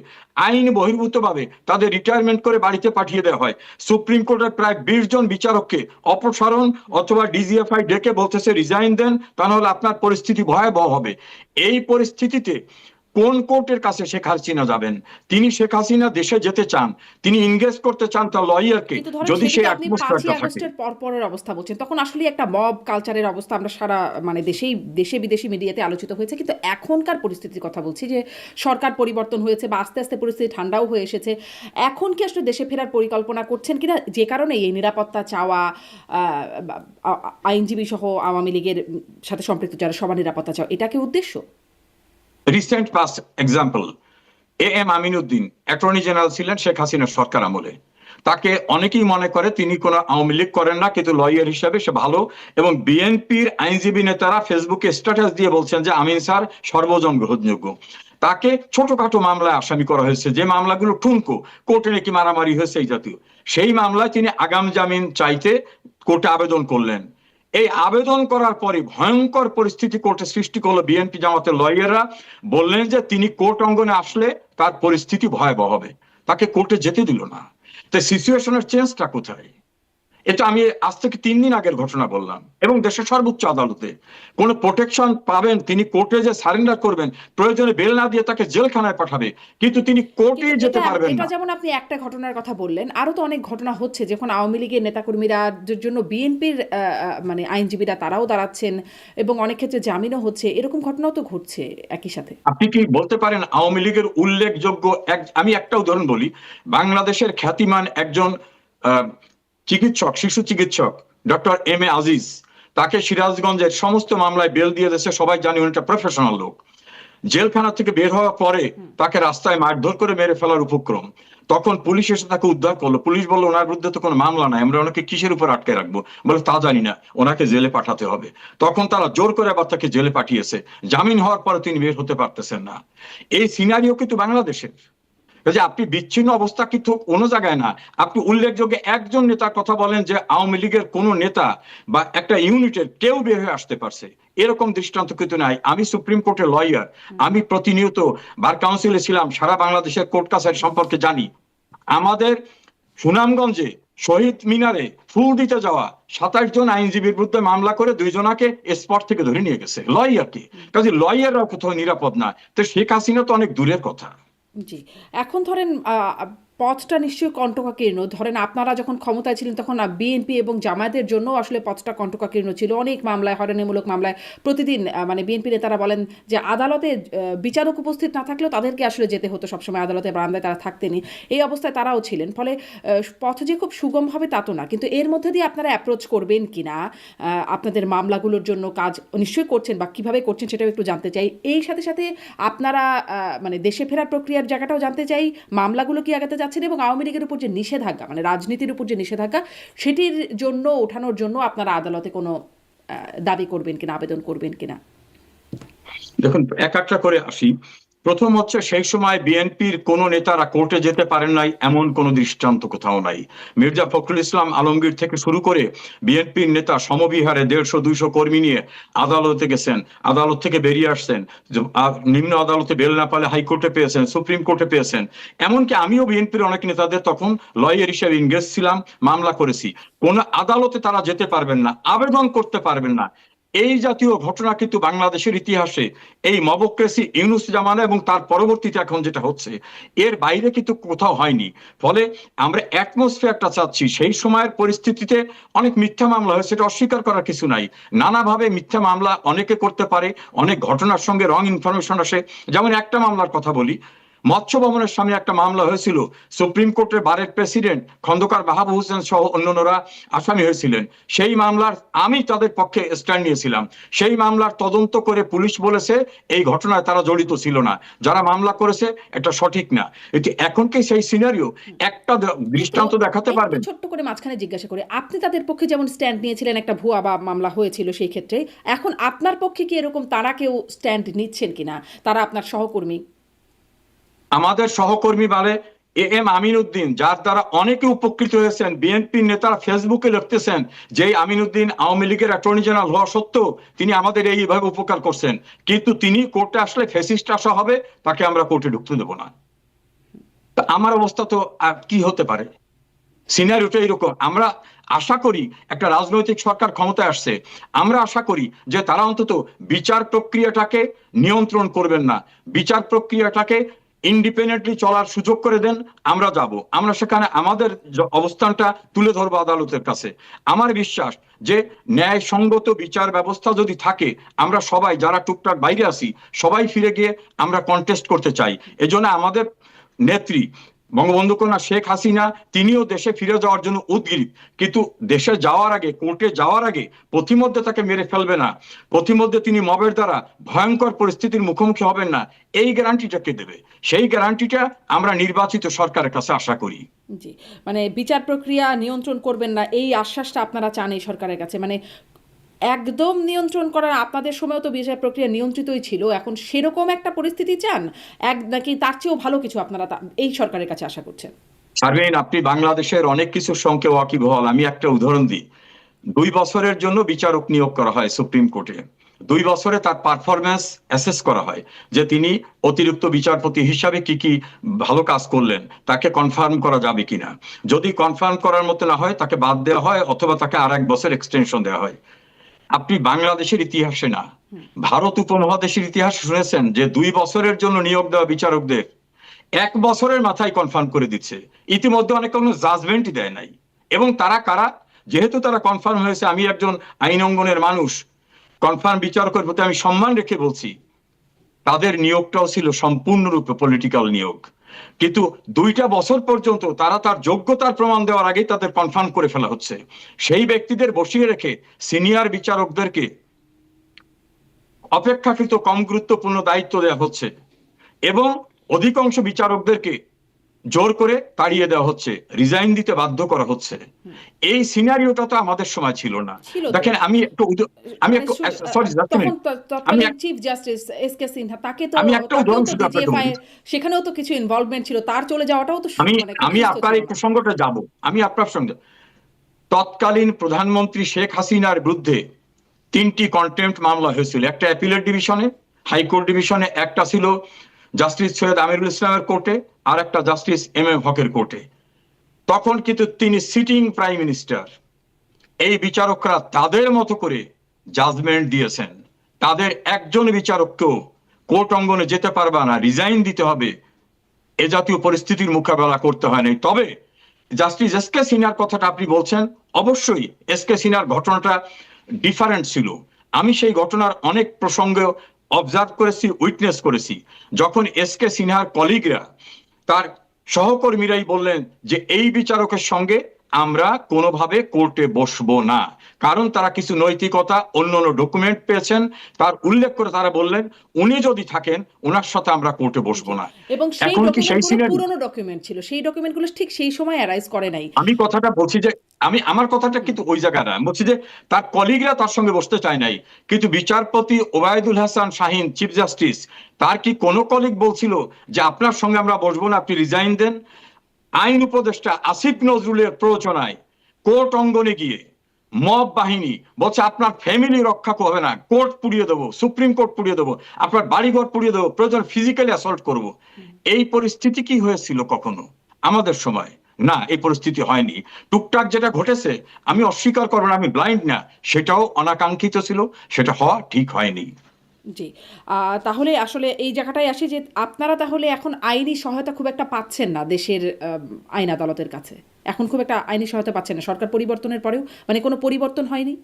আইন বহির্ভূতভাবে তাদের রিটায়ারমেন্ট করে বাড়িতে পাঠিয়ে দেওয়া হয়। সুপ্রিম কোর্টের প্রায় 20 জন বিচারককে অপসারণ অথবা ডিজিএফআই ডেকে বলতেছে রিজাইন দেন, তা নাহলে আপনার পরিস্থিতি ভয়াবহ হবে। এই পরিস্থিতিতে কোন কোর্টের কাছে শেখ হাসিনা যাবেন? তিনি শেখ হাসিনা দেশে যেতে চান, তিনি ইনগেজ করতে চান তার লয়ারকে, কিন্তু ধরেন যদি সেই সেদিকে আপনি 5ই অ্যাটমসফিয়ারটা থাকে। আগস্টের পরপরের অবস্থা বলছেন, তখন আসলে একটা মব কালচারের অবস্থা আমরা সারা মানে দেশে বিদেশি মিডিয়াতে আলোচিত হয়েছে। কিন্তু এখনকার পরিস্থিতির কথা বলছি, যে সরকার পরিবর্তন হয়েছে বা আস্তে আস্তে পরিস্থিতি ঠান্ডাও হয়ে এসেছে, এখন কি আসলে দেশে ফেরার পরিকল্পনা করছেন কিনা, যে কারণে এই নিরাপত্তা চাওয়া, আইনজীবী সহ আওয়ামী লীগের সাথে সম্পৃক্ত যারা সবার নিরাপত্তা চাওয়া, এটা কি উদ্দেশ্য? Recent past example, M Aminuddin attorney general ছিলেন শেখ হাসিনার সরকার আমলে। তাকে অনেকেই মনে করে তিনি কোনো আওয়ামী লীগ করেন না, কিন্তু লয়ার হিসাবে সে ভালো, এবং বিএনপির আইনজীবী নেতারা ফেসবুকে স্ট্যাটাস দিয়ে বলছেন যে আমিন স্যার সর্বজন গ্রহণযোগ্য। তাকে ছোটখাটো মামলায় আসামি করা হয়েছে, যে মামলাগুলো ঠুনকো, কোর্টে নাকি মারামারি হয়েছে এই জাতীয়, সেই মামলায় তিনি আগাম জামিন চাইতে কোর্টে আবেদন করলেন। এই আবেদন করার পরে ভয়ঙ্কর পরিস্থিতি কোর্টে সৃষ্টি করলো। বিএনপি জামাতের লয়াররা বললেন যে তিনি কোর্ট অঙ্গনে আসলে তার পরিস্থিতি ভয়াবহ হবে, তাকে কোর্টে যেতে দিল না। তো সিচুয়েশনের চেঞ্জটা কোথায়? এটা আমি আজ থেকে 3 দিন আগের ঘটনা বললাম। এবং দেশের সর্বোচ্চ আদালতে কোনো প্রোটেকশন পাবেন, তিনি কোর্টে যে সারেন্ডার করবেন, প্রয়োজনে বেল না দিয়ে তাকে জেলখানায় পাঠাবে, কিন্তু তিনি কোর্টে কিন্তু যেতে এটা পারবেন এটা না। যেমন আপনি একটা ঘটনার কথা বললেন, আরো তো অনেক ঘটনা হচ্ছে, যখন আওয়ামী লীগের নেতাকর্মীরা জন্য বিএনপির মানে আইনজীবীরা তারাও দাঁড়াচ্ছেন এবং অনেক ক্ষেত্রে জামিনও হচ্ছে, এরকম ঘটনাও তো ঘটছে একই সাথে। আপনি কি বলতে পারেন আওয়ামী লীগের উল্লেখযোগ্য আমি একটা উদাহরণ বলি, বাংলাদেশের খ্যাতিমান একজন চিকিৎসক, শিশু চিকিৎসক ডক্টর এম এ আজিজ, তাকে সিরাজগঞ্জের সমস্ত মামলায় বেল দিয়ে দিয়েছে, সবাই জানি উনি একটা প্রফেশনাল লোক। জেলখানা থেকে বের হওয়ার পরে তাকে রাস্তায় মারধর করে মেরে ফেলার উপক্রম, তখন পুলিশ এসে তাকে উদ্ধার করলো। পুলিশ বললো ওনার বিরুদ্ধে তো কোনো মামলা নাই, আমরা ওনাকে কিসের উপর আটকে রাখবো? বলে তা জানি না, ওনাকে জেলে পাঠাতে হবে। তখন তারা জোর করে আবার তাকে জেলে পাঠিয়েছে, জামিন হওয়ার পরে তিনি বের হতে পারতেছেন না। এই সিনারিও কিন্তু বাংলাদেশের। যে আপনি বিচ্ছিন্ন অবস্থা কিন্তু কোনো জায়গায় না, আপনি উল্লেখযোগ্য একজন নেতার কথা বলেন যে আওয়ামী লীগের কোন নেতা বা একটা ইউনিটের কেউ বের হয়ে আসতে পারছে, এরকম দৃষ্টান্ত কিন্তু নাই। আমি সুপ্রিম কোর্টের লয়ার, আমি প্রতিনিয়ত বার কাউন্সিলে ছিলাম, সারা বাংলাদেশের কোর্ট কাছারি সম্পর্কে জানি। আমাদের সুনামগঞ্জে শহীদ মিনারে ফুল দিতে যাওয়া 27 জন আইনজীবীর বিরুদ্ধে মামলা করে 2 জনাকে স্পট থেকে ধরে নিয়ে গেছে লয়ারকে। কাজে লয়াররাও কোথাও নিরাপদ না। তো শেখ হাসিনা তো অনেক দূরের কথা। জি। এখন ধরেন পথটা নিশ্চয়ই কণ্টকাকীর্ণ। ধরেন আপনারা যখন ক্ষমতায় ছিলেন তখন বিএনপি এবং জামায়াতের জন্য আসলে পথটা কণ্টকাকীর্ণ ছিল। অনেক মামলায়, হয়রানিমূলক মামলায় প্রতিদিন মানে বিএনপি নেতারা বলেন যে আদালতে বিচারক উপস্থিত না থাকলেও তাদেরকে আসলে যেতে হতো সবসময়, আদালতের বারান্দায় তারা থাকতেনই। এই অবস্থায় তারাও ছিলেন। ফলে পথ যে খুব সুগম হবে তা তো না। কিন্তু এর মধ্যে দিয়ে আপনারা অ্যাপ্রোচ করবেন কিনা, আপনাদের মামলাগুলোর জন্য কাজ নিশ্চয়ই করছেন বা কিভাবে করছেন সেটাও একটু জানতে চাই। এই সাথে সাথে আপনারা মানে দেশে ফেরার প্রক্রিয়ার জায়গাটাও জানতে চাই, মামলাগুলো কি আগাতে যাচ্ছেন, এবং আওয়ামী লীগের উপর যে নিষেধাজ্ঞা, মানে রাজনীতির উপর যে নিষেধাজ্ঞা, সেটির জন্য ওঠানোর জন্য আপনারা আদালতে কোনো দাবি করবেন কিনা, আবেদন করবেন কিনা। দেখুন, এক একটা করে আসি। প্রথম হচ্ছে, সেই সময় বিএনপির কোন নেতারা কোর্টে যেতে পারেন নাই এমন কোন দৃষ্টান্ত কোথাও নাই। মির্জা ফখরুল ইসলাম আলমগীর থেকে শুরু করে বিএনপির নেতা সমবিহারে 150-200 কর্মী নিয়ে আদালতে গেছেন, আদালত থেকে বেরিয়ে আসছেন, নিম্ন আদালতে বেল না পালে হাইকোর্টে পেয়েছেন, সুপ্রিম কোর্টে পেয়েছেন। এমনকি আমিও বিএনপির অনেক নেতাদের তখন লয়ার হিসেবে ইনগেজ ছিলাম, মামলা করেছি। কোন আদালতে তারা যেতে পারবেন না, আবেদন করতে পারবেন না। এই জাতীয় ঘটনা কিন্তু বাংলাদেশের ইতিহাসে এই মবক্রেসি ইউনূস জামানা এবং তার পরবর্তীতে এখন যেটা হচ্ছে, এর বাইরে কিন্তু কোথাও হয়নি। ফলে আমরা অ্যাটমসফিয়ারটা চাচ্ছি। সেই সময়ের পরিস্থিতিতে অনেক মিথ্যা মামলা হয়েছে, এটা অস্বীকার করার কিছু নাই। নানাভাবে মিথ্যা মামলা অনেকে করতে পারে, অনেক ঘটনার সঙ্গে রং ইনফরমেশন আসে। যেমন একটা মামলার কথা বলি, মৎস্য ভবনের সামনে একটা মামলা হয়েছিল, সুপ্রিম কোর্টের বারের প্রেসিডেন্ট খন্দকার মাহবুব হোসেন সহ অন্যান্যরা আসামি হয়েছিলেন। সেই মামলার আমি তাদের পক্ষে স্ট্যান্ড নিয়েছিলাম। সেই মামলার তদন্ত করে পুলিশ বলেছে এই ঘটনায় তারা জড়িত ছিল না, যারা মামলা করেছে এটা সঠিক না। এটি এখন কি সেই সিনারিও? একটা দৃষ্টান্ত দেখাতে একটু পারবেন? ছোট্ট করে মাঝখানে জিজ্ঞাসা করি, আপনি তাদের পক্ষে যেমন স্ট্যান্ড নিয়েছিলেন, একটা ভুয়া বা মামলা হয়েছিল সেই ক্ষেত্রে, এখন আপনার পক্ষে কি এরকম তারা কেউ স্ট্যান্ড নিচ্ছেন কিনা, তারা আপনার সহকর্মী? আমাদের সহকর্মী বলে এম আমিন উদ্দিন, যার দ্বারা অনেকে উপকৃত হয়েছেন। বিএনপির নেতারা ফেসবুকে লিখতেছেন যে আমিন উদ্দিন আওয়ামী লীগের অ্যাটর্নি জেনারেল হওয়া সত্ত্বেও তিনি আমাদের এইভাবে উপকার করছেন, কিন্তু তিনি কোর্টে আসলে ফ্যাসিস্ট আসা হবে, তাকে আমরা কোর্টে ঢুকতে দেবো না। তা আমার অবস্থা তো আর কি হতে পারে? সিনারিওটা এরকম। আমরা আশা করি একটা রাজনৈতিক সরকার ক্ষমতায় আসছে, আমরা আশা করি যে তারা অন্তত বিচার প্রক্রিয়াটাকে নিয়ন্ত্রণ করবেন না, বিচার প্রক্রিয়াটাকে ইন্ডিপেন্ডেন্টলি চলার সুযোগ করে দেন। আমরা যাব, আমরা সেখানে আমাদের অবস্থানটা তুলে ধরবো আদালতের কাছে। আমার বিশ্বাস যে ন্যায়সঙ্গত বিচার ব্যবস্থা যদি থাকে, আমরা সবাই যারা টুকটাক বাইরে আছি সবাই ফিরে গিয়ে আমরা কন্টেস্ট করতে চাই। এজন্য আমাদের নেত্রী বঙ্গবন্ধু কন্যা শেখ হাসিনা তিনিও দেশে ফিরে যাওয়ার জন্য উদ্গ্রীব, কিন্তু দেশে যাওয়ার আগে, কোর্টে যাওয়ার আগে প্রতিমধ্যে তাকে মেরে ফেলবে না, প্রতিমধ্যে তিনি মবের দ্বারা ভয়ঙ্কর পরিস্থিতির মুখোমুখি হবেন না, এই গ্যারান্টিটা কে দেবে? সেই গ্যারান্টিটা আমরা নির্বাচিত সরকারের কাছে আশা করি। জি, মানে বিচার প্রক্রিয়া নিয়ন্ত্রণ করবেন না এই আশ্বাসটা আপনারা চান এই সরকারের কাছে, মানে একদম নিয়ন্ত্রণ করার, আপনাদের সময় তো বিচার প্রক্রিয়া নিয়ন্ত্রিতই ছিল, এখন সেরকম একটা পরিস্থিতি চান নাকি তার চেয়েও ভালো কিছু আপনারা এই সরকারের কাছে আশা করছেন? পারবেন, আপনি বাংলাদেশের অনেক কিছুর সঙ্গে ওয়াকিবহাল। আমি একটা উদাহরণ দিই। 2 বছরের জন্য বিচারক নিয়োগ করা হয় সুপ্রিম কোর্টে। 2 বছরে তার পারফরমেন্স অ্যাসেস করা হয় যে তিনি অতিরিক্ত বিচারপতি হিসাবে কি কি ভালো কাজ করলেন, তাকে কনফার্ম করা যাবে কিনা। যদি কনফার্ম করার মতো না হয় তাকে বাদ দেওয়া হয়, অথবা তাকে আর 1 বছর এক্সটেনশন দেওয়া হয়। আপনি বাংলাদেশের ইতিহাসে না, ভারত উপমহাদেশের ইতিহাসে শুনেছেন যে 2 বছরের জন্য নিয়োগ দেওয়া বিচারকদের 1 বছরের মাথায় কনফার্ম করে দিচ্ছে। ইতিমধ্যে অনেক কোনো জাজমেন্টই দেয় নাই। এবং তারা কারা? যেহেতু তারা কনফার্ম হয়েছে, আমি একজন আইন অঙ্গনের মানুষ, কনফার্ম বিচারকের প্রতি আমি সম্মান রেখে বলছি, তাদের নিয়োগটাও ছিল সম্পূর্ণরূপে পলিটিক্যাল নিয়োগ। কিন্তু 2টা বছর পর্যন্ত তারা তার যোগ্যতার প্রমাণ দেওয়ার আগেই তাদের কনফার্ম করে ফেলা হচ্ছে। সেই ব্যক্তিদের বসিয়ে রেখে সিনিয়র বিচারকদেরকে অপেক্ষাকৃত কম গুরুত্বপূর্ণ দায়িত্ব দেওয়া হচ্ছে, এবং অধিকাংশ বিচারকদেরকে জোর করে তাড়িয়ে দেওয়া হচ্ছে, রিজাইন দিতে বাধ্য করা হচ্ছে। এই সিনারিওটা তো আমাদের সময় ছিল না। ছিল তো। দেখেন, আমি মানে একটু সরি, তখন আমি তৎকালীন chief justice S K Sinha, আমি একটা তাকেও উদাহরণ তো শুধু আপনাকে ডিজিএফআই বলি। সেখানেও তো কিছু ইনভলভমেন্ট ছিল, তার চলে যাওয়াটাও তো আমি মানে আমি সুস্থ আপনার ছিল এই না। প্রসঙ্গটা যাব। আমি আপনার সঙ্গে তৎকালীন প্রধানমন্ত্রী শেখ হাসিনার বিরুদ্ধে 3টি কন্টেম্পট মামলা হয়েছিল। একটা অ্যাপিলেট ডিভিশনে, হাইকোর্ট ডিভিশনে, একটা ছিল জাস্টিস সৈয়দ আমিরুল ইসলামের কোর্টে, আর একটা জাস্টিস এম হকের কোর্টে। তখন কিন্তু তিনি সিটিং প্রাইম মিনিস্টার। এই বিচারকরা তাদের মতো করে জাজমেন্ট দিয়েছেন। তাদের একজন বিচারককেও কোর্ট অঙ্গনে যেতে পারবে না, রিজাইন দিতে হবে, এ জাতীয় পরিস্থিতির মোকাবেলা করতে হয় নাই। তবে জাস্টিস এস কে সিনহার কথাটা আপনি বলছেন, অবশ্যই এস কে সিনহার ঘটনাটা ডিফারেন্ট ছিল। আমি সেই ঘটনার অনেক প্রসঙ্গে অবজার্ভ করেছি, উইটনেস করেছি। যখন এস কে সিনহার কলিগরা, তার সহকর্মীরাই বললেন যে এই বিচারকের সঙ্গে আমরা কোনোভাবে কোর্টে বসবো না, কারণ তারা কিছু নৈতিকতা, অন্যান্য ডকুমেন্ট পেয়েছেন, তার উল্লেখ করে তারা বললেন উনি যদি থাকেন ওনার সাথে আমরা কোর্টে বসবো না। এবং সেই এখন কি সেই ডকুমেন্টগুলো সিনারি? পুরনো ডকুমেন্ট ছিল, সেই ডকুমেন্টগুলো ঠিক সেই সময় অ্যারাইজ করে নাই। আমি কথাটা বলছি যে আমার কথাটা কিন্তু ওই জায়গায় না, আমি বলছি যে তার কলিগরা তার সঙ্গে বসতে চায় নাই, কিন্তু বিচারপতি ওবায়দুল হাসান শাহিন, চিফ জাস্টিস, তার কি কোনো কলিগ বলছিল যে আপনার সঙ্গে আমরা বসবো না, আপনি রিজাইন দেন? আইন উপদেষ্টা আসিফ নজরুলের প্ররোচনায় কোর্ট অঙ্গনে গিয়ে মব বাহিনী বলছে আপনার ফ্যামিলি রক্ষা হবে না, কোর্ট পুড়িয়ে দেবো, সুপ্রিম কোর্ট পুড়িয়ে দেবো, আপনার বাড়িঘর পুড়িয়ে দেবো, প্রয়োজন ফিজিক্যালি অ্যাসল্ট করব। এই পরিস্থিতি কি হয়েছিল কখনো আমাদের সময়? না, এই পরিস্থিতি হয়নি। টুকটাক যেটা ঘটেছে, আমি অস্বীকার করবো না, আমি ব্লাইন্ড না, সেটাও অনাকাঙ্ক্ষিত ছিল, সেটা হওয়া ঠিক হয়নি। জি, তাহলে আসলে এই জায়গাটাই আসে যে আপনারা তাহলে এখন আইনি সহায়তা খুব একটা পাচ্ছেন না দেশের আইন আদালতের কাছে, এখন খুব একটা আইনি সহায়তা পাচ্ছেন না সরকার পরিবর্তনের পরেও, মানে কোনো পরিবর্তন হয়নি।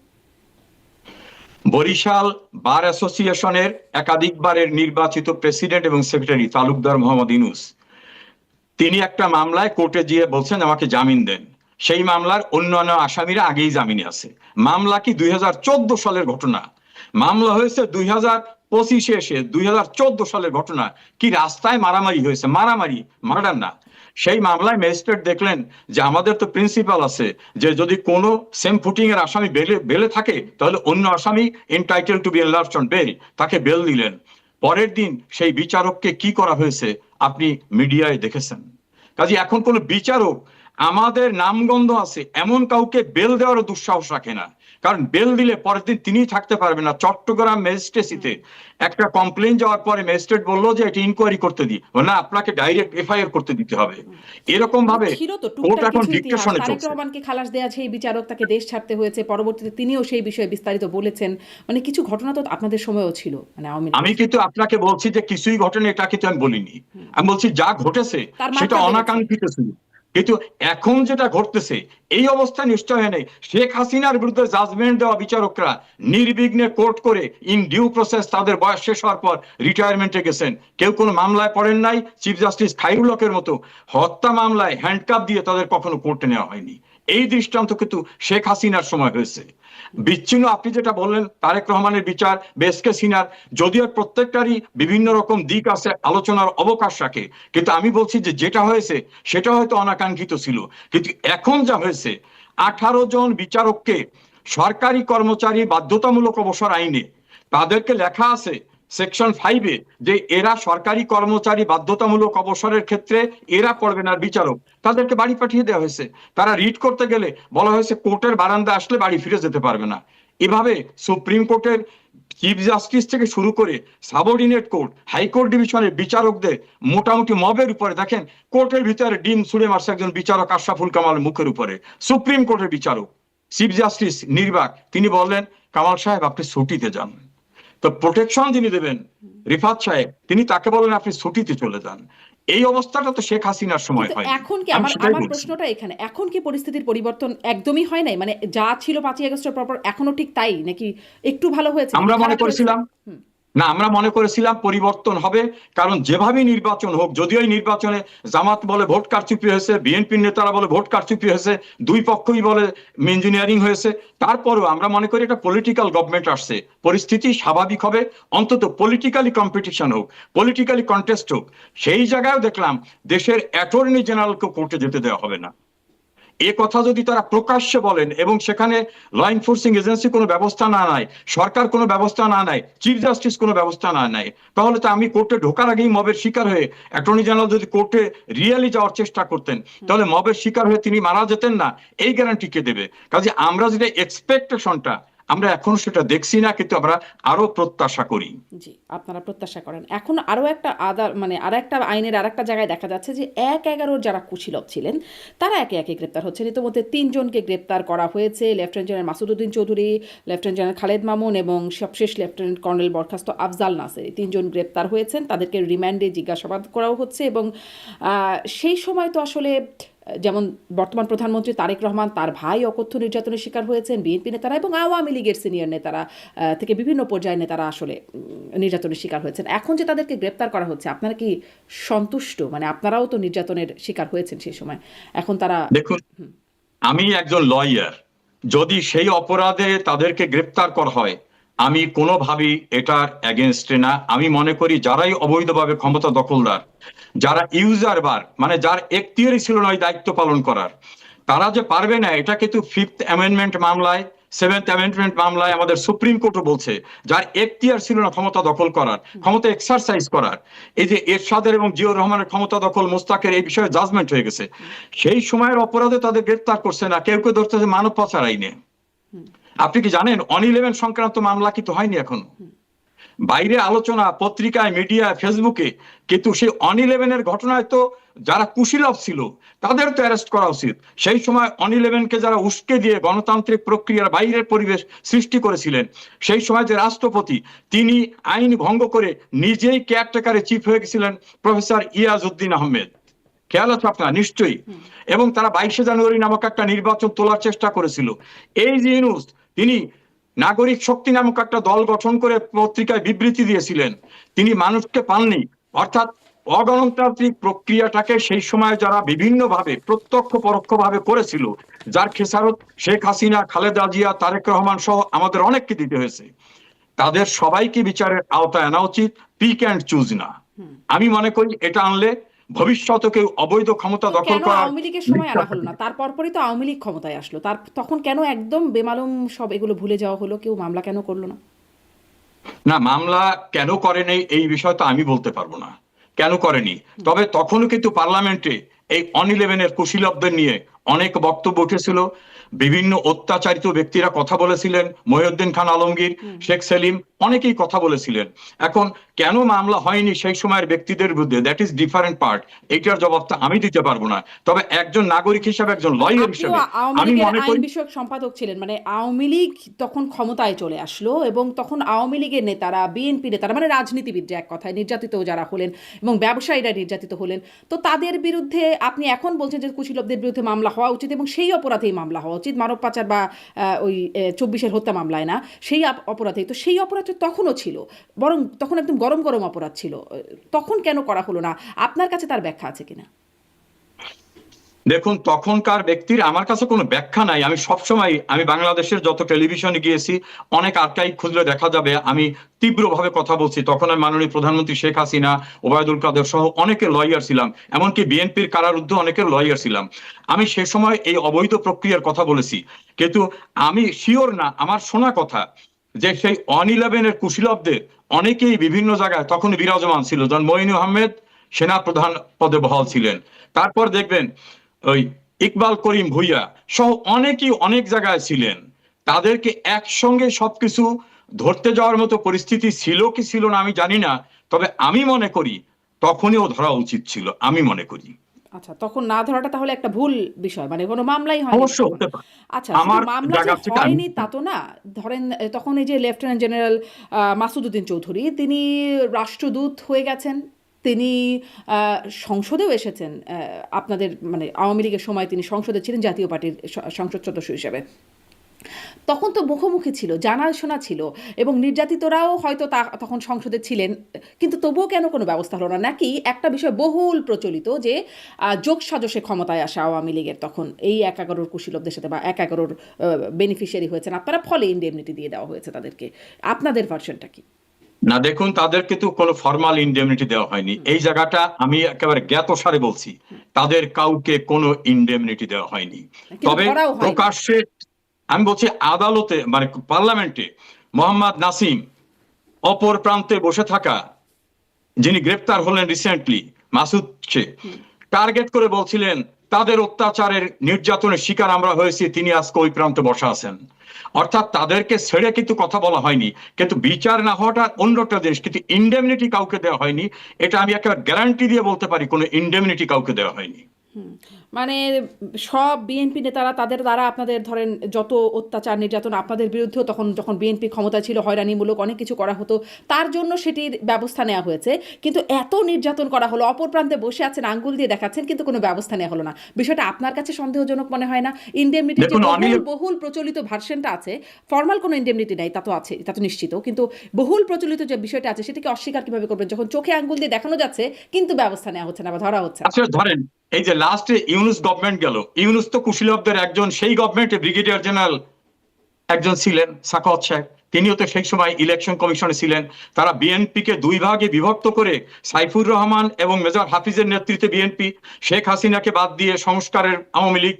বরিশাল বার অ্যাসোসিয়েশনের একাধিকবারের নির্বাচিত প্রেসিডেন্ট এবং সেক্রেটারি তালুকদার মোহাম্মদ ইউনূস, তিনি একটা মামলায় কোর্টে গিয়ে বলছেন আমাকে জামিন দেন। সেই মামলার অন্যান্য আসামিরা আগেই জামিনে আছে। মামলা কি 2014 সালের ঘটনা, মামলা হয়েছে 2025-এ এসে 2014 সালের ঘটনা। কি রাস্তায় মারামারি হয়েছে, মারামারি, মার্ডার না। সেই মামলায় ম্যাজিস্ট্রেট দেখলেন যে আমাদের তো প্রিন্সিপাল আছে যে যদি কোনো সেম ফুটিং এর আসামি বেলে থাকে তাহলে অন্য আসামি entitled to be enlarged on bail, তাকে বেল দিলেন। পরের দিন সেই বিচারককে কি করা হয়েছে আপনি মিডিয়ায় দেখেছেন। কাজে এখন কোন বিচারক আমাদের নামগন্ধ আছে এমন কাউকে বেল দেওয়ারও দুঃসাহস রাখে না, কারণ বেল দিলে পরের দিন তিনিই থাকতে পারবেন না। চট্টগ্রাম ম্যাজিস্ট্রেসিতে একটা কমপ্লেন যাওয়ার পরে ম্যাজিস্ট্রেট বললো যে এটা ইনকোয়ারি করতে দিই, না আপনাকে ডাইরেক্ট এফআইআর করতে দিতে হবে। এরকম ভাবে ছিল তো কোর্ট টুকটাক এখন কিছু ইতিহাস। ডিকটেশনে তারেক চলছে। রহমানকে খালাস দেয়া সেই বিচারক, তাকে দেশ ছাড়তে হয়েছে, পরবর্তীতে তিনিও সেই বিষয়ে বিস্তারিত বলেছেন। মানে কিছু ঘটনা তো আপনাদের সময়ও ছিল, মানে আওয়ামী আমি লীগের। কিন্তু আপনাকে বলছি যে কিছুই ঘটেনি, এটা কিন্তু আমি বলিনি। আমি বলছি যা ঘটেছে তার সেটা মাত্রা বেড়েছে। অনাকাঙ্ক্ষিত ছিল, কিন্তু এখন যেটা ঘটতেছে এই অবস্থা নিশ্চয় নেই। শেখ হাসিনার বিরুদ্ধে জাজমেন্ট দেওয়া বিচারকরা নির্বিঘ্নে কোর্ট করে ইন ডিউ প্রসেস তাদের বয়স শেষ হওয়ার পর রিটায়ারমেন্টে গেছেন। কেউ কোনো মামলায় পড়েন নাই। চিফ জাস্টিস খায়রুল হকের মতো হত্যা মামলায় হ্যান্ডকাপ দিয়ে তাদের কখনো কোর্টে নেওয়া হয়নি। এই দৃষ্টান্ত কিন্তু শেখ হাসিনার সময় হয়েছে। বিচ্ছিন্ন আপনি যেটা বললেন তারেক রহমানের বিচার, বেসকে সিনার, যদিও প্রত্যেকটারই বিভিন্ন রকম দিক আছে, আলোচনার অবকাশ রাখে, কিন্তু আমি বলছি যে যেটা হয়েছে সেটা হয়তো অনাকাঙ্ক্ষিত ছিল। কিন্তু এখন যা হয়েছে 18 জন বিচারককে সরকারি কর্মচারী বাধ্যতামূলক অবসর আইনে তাদেরকে লেখা আছে সেকশন 5-এ যে এরা সরকারি কর্মচারী বাধ্যতামূলক অবসরের ক্ষেত্রে এরা পড়বে না বিচারক, তাদেরকে বাড়ি পাঠিয়ে দেওয়া হয়েছে। তারা রিড করতে গেলে বলা হয়েছে কোর্টের বারান্দা আসলে বাড়ি ফিরে যেতে পারবে না। এভাবে সুপ্রিম কোর্টের চিফ জাস্টিস থেকে শুরু করে সাবঅর্ডিনেট কোর্ট, হাইকোর্ট ডিভিশনের বিচারকদের মোটামুটি মবের উপরে, দেখেন কোর্টের ভিতরে ডিম ছুড়ে মারছে একজন বিচারক আশরাফুল কামাল মুখের উপরে। সুপ্রিম কোর্টের বিচারক চিফ জাস্টিস নির্বাক, তিনি বললেন কামাল সাহেব আপনি ছুটিতে যান। তো প্রোটেকশন যিনি দেবেন রিফাত সাহেব, তিনি তাকে বলেন আপনি ছুটিতে চলে যান। এই অবস্থাটা তো শেখ হাসিনার সময় হয়। এখন কি আমার প্রশ্নটা এখানে, এখন কি পরিস্থিতির পরিবর্তন একদমই হয় নাই? মানে যা ছিল 5ই আগস্টের পর এখনো ঠিক তাই, নাকি একটু ভালো হয়েছে? আমরা মনে করেছিলাম না, আমরা মনে করেছিলাম পরিবর্তন হবে, কারণ যেভাবে নির্বাচন হোক, যদিও এই নির্বাচনে জামাত বলে ভোট কারচুপি হয়েছে, বিএনপির নেতারা বলে ভোট কারচুপি হয়েছে, দুই পক্ষই বলে ইঞ্জিনিয়ারিং হয়েছে, তারপরেও আমরা মনে করি এটা পলিটিক্যাল গভর্নমেন্ট আসছে, পরিস্থিতি স্বাভাবিক হবে। অন্তত পলিটিক্যালি কম্পিটিশন হোক, পলিটিক্যালি কন্টেস্ট হোক। সেই জায়গায় দেখলাম দেশের অ্যাটর্নি জেনারেলকে কোর্টে যেতে দেওয়া হবে না। এ কথা যদি তারা প্রকাশ্যে বলেন এবং সেখানে ল এনফোর্সিং এজেন্সি কোনো ব্যবস্থা না নেয়, সরকার কোনো ব্যবস্থা না নেয়, চিফ জাস্টিস কোনো ব্যবস্থা না নেয়, তাহলে তো আমি কোর্টে ঢোকার আগেই মবের শিকার হয়ে অ্যাটর্নি জেনারেল যদি কোর্টে রিয়েলি যাওয়ার চেষ্টা করতেন তাহলে মবের শিকার হয়ে তিনি মারা যেতেন না, এই গ্যারান্টি কে দেবে? কাজে আমরা যেটা এক্সপেকটেশনটা আমরা এখন সেটা দেখছি না, কিন্তু আমরা আরো প্রত্যাশা করি। জি, আপনারা প্রত্যাশা করেন। এখন আরো একটা মানে আর একটা আইনের আর একটা জায়গায় দেখা যাচ্ছে যে 1/11 যারা কুশীলব ছিলেন তারা একে একে গ্রেপ্তার হচ্ছেন। ইতিমধ্যে 3 জনকে গ্রেপ্তার করা হয়েছে, lieutenant general Masud Uddin Chowdhury, lieutenant general Khaled Mamun এবং সবশেষ লেফটেন্যান্ট কর্নেল বরখাস্ত আফজাল নাসের। 3 জন গ্রেপ্তার হয়েছেন, তাদেরকে রিমান্ডে জিজ্ঞাসাবাদ করাও হচ্ছে। এবং সেই সময় তো আসলে যেমন বর্তমান প্রধানমন্ত্রী তারেক রহমান, তার ভাই অকথ্য নির্যাতনের শিকার হয়েছেন, বিএনপি নেতারা এবং আওয়ামী লীগের সিনিয়র নেতারা থেকে বিভিন্ন পর্যায়ের নেতারা আসলে নির্যাতনের শিকার হয়েছেন। এখন যে তাদেরকে গ্রেপ্তার করা হচ্ছে, আপনারা কি সন্তুষ্ট? মানে আপনারাও তো নির্যাতনের শিকার হয়েছেন সেই সময়, এখন তারা। দেখুন, আমি একজন লয়ার, যদি সেই অপরাধে তাদেরকে গ্রেপ্তার করা হয় আমি কোনোভাবেই এটার এগেনস্টে না। আমি মনে করি যারাই অবৈধভাবে ক্ষমতা দখলদার, যারা ইউজার বার, মানে যার এখতিয়ারই ছিল না ওই দায়িত্ব পালন করার, তারা যে পারবে না এটা কিন্তু 5th অ্যামেন্ডমেন্ট মামলায়, 7th অ্যামেন্ডমেন্ট মামলায় আমাদের সুপ্রিম কোর্টও বলছে, যার এখতিয়ার ছিল না ক্ষমতা দখল করার, ক্ষমতা এক্সারসাইজ করার। এই যে এরশাদের এবং জিয়াউর রহমানের ক্ষমতা দখল, মোস্তাকের, এই বিষয়ে জাজমেন্ট হয়ে গেছে। সেই সময়ের অপরাধে তাদের গ্রেপ্তার করছে না, কেউ কেউ ধরতেছে মানব পাচার আইনে। আপনি কি জানেন 111 সংক্রান্ত মামলা কিন্তু হয়নি এখনো, বাইরে আলোচনা, পত্রিকায়, মিডিয়া, ফেসবুকে, কিন্তু সেই 111 ঘটনায় তো যারা কুশীলব ছিল তাদের তো অ্যারেস্ট করা উচিত। সেই সময় 111কে যারা উস্কে দিয়ে গণতান্ত্রিক প্রক্রিয়ার বাইরের পরিবেশ সৃষ্টি করেছিলেন, সেই সময় যে রাষ্ট্রপতি, তিনি আইন ভঙ্গ করে নিজেই কেয়ারটেকারে চিফ হয়ে গেছিলেন প্রফেসর ইয়াজউদ্দিন আহমেদ, খেয়াল আছে আপনার নিশ্চয়ই। এবং তারা 22শে জানুয়ারি নামক একটা নির্বাচন তোলার চেষ্টা করেছিল। এই যে ইউনূস, তিনি নাগরিক শক্তি নামক একটা দল গঠন করে পত্রিকায় বিবৃতি দিয়েছিলেন, তিনি মানুষকে পাননি। অর্থাৎ অগণতান্ত্রিক প্রক্রিয়াটাকে সেই সময় যারা বিভিন্নভাবে প্রত্যক্ষ পরোক্ষভাবে করেছিল, যার খেসারত শেখ হাসিনা, খালেদা জিয়া, তারেক রহমান সহ আমাদের অনেককে দিতে হয়েছে, তাদের সবাইকে বিচারের আওতায় আনা উচিত, পিক অ্যান্ড চুজ না। আমি মনে করি এটা আনলে ভবিষ্যতে কেউ অবৈধ ক্ষমতা তো দখল কেন করার আওয়ামী লীগের সময় আনা হলো না? তারপর পরই তো আওয়ামী লীগ ক্ষমতায় আসলো, তখন কেন একদম বেমালুম সব এগুলো ভুলে যাওয়া হলো? কেউ মামলা কেন করলো না? না, মামলা কেন করেনি এই বিষয় তো আমি বলতে পারবো না কেন করেনি। তবে তখনও কিন্তু পার্লামেন্টে এই অন-11-এর কুশীলবদের নিয়ে অনেক বক্তব্য উঠেছিল, বিভিন্ন অত্যাচারিত ব্যক্তিরা কথা বলেছিলেন, মহিউদ্দিন খান আলমগীর, শেখ সেলিম, অনেকেই কথা বলেছিলেন। এখন কেন মামলা হয়নি সেই সময়ের ব্যক্তিদের বিরুদ্ধে, দ্যাট ইজ ডিফারেন্ট পার্ট, এইটার জবাবটা আমি দিতে পারবো না। তবে একজন নাগরিক হিসাবে, একজন লয়ার আপনিও হিসাবে আওয়ামী আমি লীগের মনে আইন করি বিষয়ক সম্পাদক ছিলেন, মানে আওয়ামী লীগ তখন ক্ষমতায় চলে আসলো এবং তখন আওয়ামী লীগের নেতারা, বিএনপি নেতারা, মানে রাজনীতিবিদরা এক কথায় নির্যাতিত যারা হলেন এবং ব্যবসায়ীরা নির্যাতিত হলেন, তো তাদের বিরুদ্ধে আপনি এখন বলছেন যে কুশীলবদের বিরুদ্ধে মামলা হওয়া উচিত এবং সেই অপরাধেই মামলা হওয়া উচিত, মানব পাচার বা ওই 24-এর হত্যা মামলায় না, সেই অপরাধেই। তো সেই অপরাধটা তখনও ছিল, বরং তখন একদম গরম গরম অপরাধ ছিল, তখন কেন করা হলো না? আপনার কাছে তার ব্যাখ্যা আছে কিনা? দেখুন, তখনকার ব্যক্তির আমার কাছে কোনো ব্যাখ্যা নাই। আমি সবসময়, আমি বাংলাদেশের যত টেলিভিশনে গিয়েছি, অনেক আর্কাইভ খুঁজলে দেখা যাবে আমি তীব্রভাবে কথা বলছি। তখন আমি মাননীয় প্রধানমন্ত্রী শেখ হাসিনা, ওবায়দুল কাদের সহ অনেকের লয়ার ছিলাম, এমনকি বিএনপির কারারুদ্ধ অনেকের লয়ার ছিলাম। আমি সে সময় এই অবৈধ প্রক্রিয়ার কথা বলেছি, কিন্তু আমি শিওর না, আমার শোনা কথা যে সেই অন-11-এর কুশীলবদের অনেকেই বিভিন্ন জায়গায় তখন বিরাজমান ছিল। যেমন মঈন আহমেদ সেনা প্রধান পদে বহাল ছিলেন, তারপর দেখবেন ওই ইকবাল করিম ভুইয়া সহ অনেকেই অনেক জায়গায় ছিলেন। তাদেরকে একসঙ্গে সবকিছু ধরতে যাওয়ার মতো পরিস্থিতি ছিল কি ছিল না আমি জানি না, তবে আমি মনে করি তখনই ও ধরা উচিত ছিল, আমি মনে করি। আচ্ছা, তখন না ধরাটা তাহলে একটা ভুল বিষয়, মানে কোনো মামলাই হয়নি অবশ্য তখন। হতে পারে, আচ্ছা, শুধু আমার মামলা যে জায়গা থেকে আমি, হয়নি তা তো না। ধরেন তখন এই যে লেফটেন্যান্ট জেনারেল মাসুদ উদ্দিন চৌধুরী, তিনি রাষ্ট্রদূত হয়ে গেছেন, তিনি সংসদেও এসেছেন, আপনাদের মানে আওয়ামী লীগের সময় তিনি সংসদে ছিলেন, জাতীয় পার্টির সংসদ সদস্য হিসেবে। তখন তো মুখোমুখি ছিল, জানাশোনা ছিল এবং নির্যাতিতরাও হয়তো তখন সংসদে ছিলেন, কিন্তু তবুও কেন কোনো ব্যবস্থা হলো না? নাকি একটা বিষয় বহুল প্রচলিত যে যোগসাজশে ক্ষমতায় আসা আওয়ামী লীগের তখন এই 11-র কুশীলবদের সাথে বা 11-র বেনিফিশিয়ারি হয়েছেন আপনারা, ফলে ইনডেমনিটি দিয়ে দেওয়া হয়েছে তাদেরকে? আপনাদের ভার্সনটা কি? না দেখুন, তাদের কিন্তু কোনো ফর্মাল ইনডেমনিটি দেওয়া হয়নি। এই জায়গাটা আমি একেবারে জ্ঞাতসারে বলছি, তাদের কাউকে কোনো ইনডেমনিটি দেওয়া হয়নি। কিন্তু তবে ধরাও হয়নি। প্রকাশ্যে আমি বলছি, আদালতে মানে পার্লামেন্টে মোহাম্মদ নাসিম অপর প্রান্তে বসে থাকা, যিনি গ্রেপ্তার হলেন রিসেন্টলি, মাসুদকে টার্গেট করে বলছিলেন তাদের অত্যাচারের নির্যাতনের শিকার আমরা হয়েছি, তিনি আজকে ওই প্রান্তে বসা আছেন। অর্থাৎ তাদেরকে ছেড়ে কিন্তু কথা বলা হয়নি, কিন্তু বিচার না হওয়াটা অন্যটা জিনিস, কিন্তু ইনডেমনিটি কাউকে দেওয়া হয়নি, এটা আমি একেবারে গ্যারান্টি দিয়ে বলতে পারি, কোনো ইনডেমনিটি কাউকে দেওয়া হয়নি। মানে সব বিএনপি নেতারা তাদের দ্বারা আপনাদের ধরেন যত অত্যাচার নির্যাতন আপনাদের বিরুদ্ধেও তখন যখন বিএনপি ক্ষমতা ছিল, হয়রানিমূলক অনেক কিছু করা হতো, তার জন্য সেটির ব্যবস্থা নেওয়া হয়েছে। কিন্তু এত নির্যাতন করা হলো, অপর প্রান্তে বসে আছেন, আঙ্গুল দিয়ে দেখাচ্ছেন, কিন্তু কোনো ব্যবস্থা নেওয়া হলো না। বিষয়টা আপনার কাছে সন্দেহজনক মনে হয় না? ইনডেমনিটির যে দেখুন, বহুল প্রচলিত ভার্সনটা আছে, ফর্মাল কোনো ইনডেমনিটি নাই তা তো আছে, তা তো নিশ্চিত, কিন্তু বহুল প্রচলিত যে বিষয়টা আছে সেটাকে অস্বীকার কিভাবে করবেন যখন চোখে আঙ্গুল দিয়ে দেখানো যাচ্ছে কিন্তু ব্যবস্থা নেওয়া হচ্ছে না বা ধরা হচ্ছে না? আসলে ধরেন, এই যে লাস্টে ইউনুস গভর্নমেন্ট গেল, ইউনুস তো কুশীলবদের একজন, সেই গভর্নমেন্টে ব্রিগেডিয়ার জেনারেল একজন ছিলেন সাখাওয়াত শেখ, তিনিও তো সেই সময় ইলেকশন কমিশনে ছিলেন। তারা বিএনপি কে দুই ভাগে বিভক্ত করে সাইফুর রহমান এবং মেজর হাফিজের নেতৃত্বে বিএনপি, শেখ হাসিনাকে বাদ দিয়ে সংস্কারের আওয়ামী লীগ,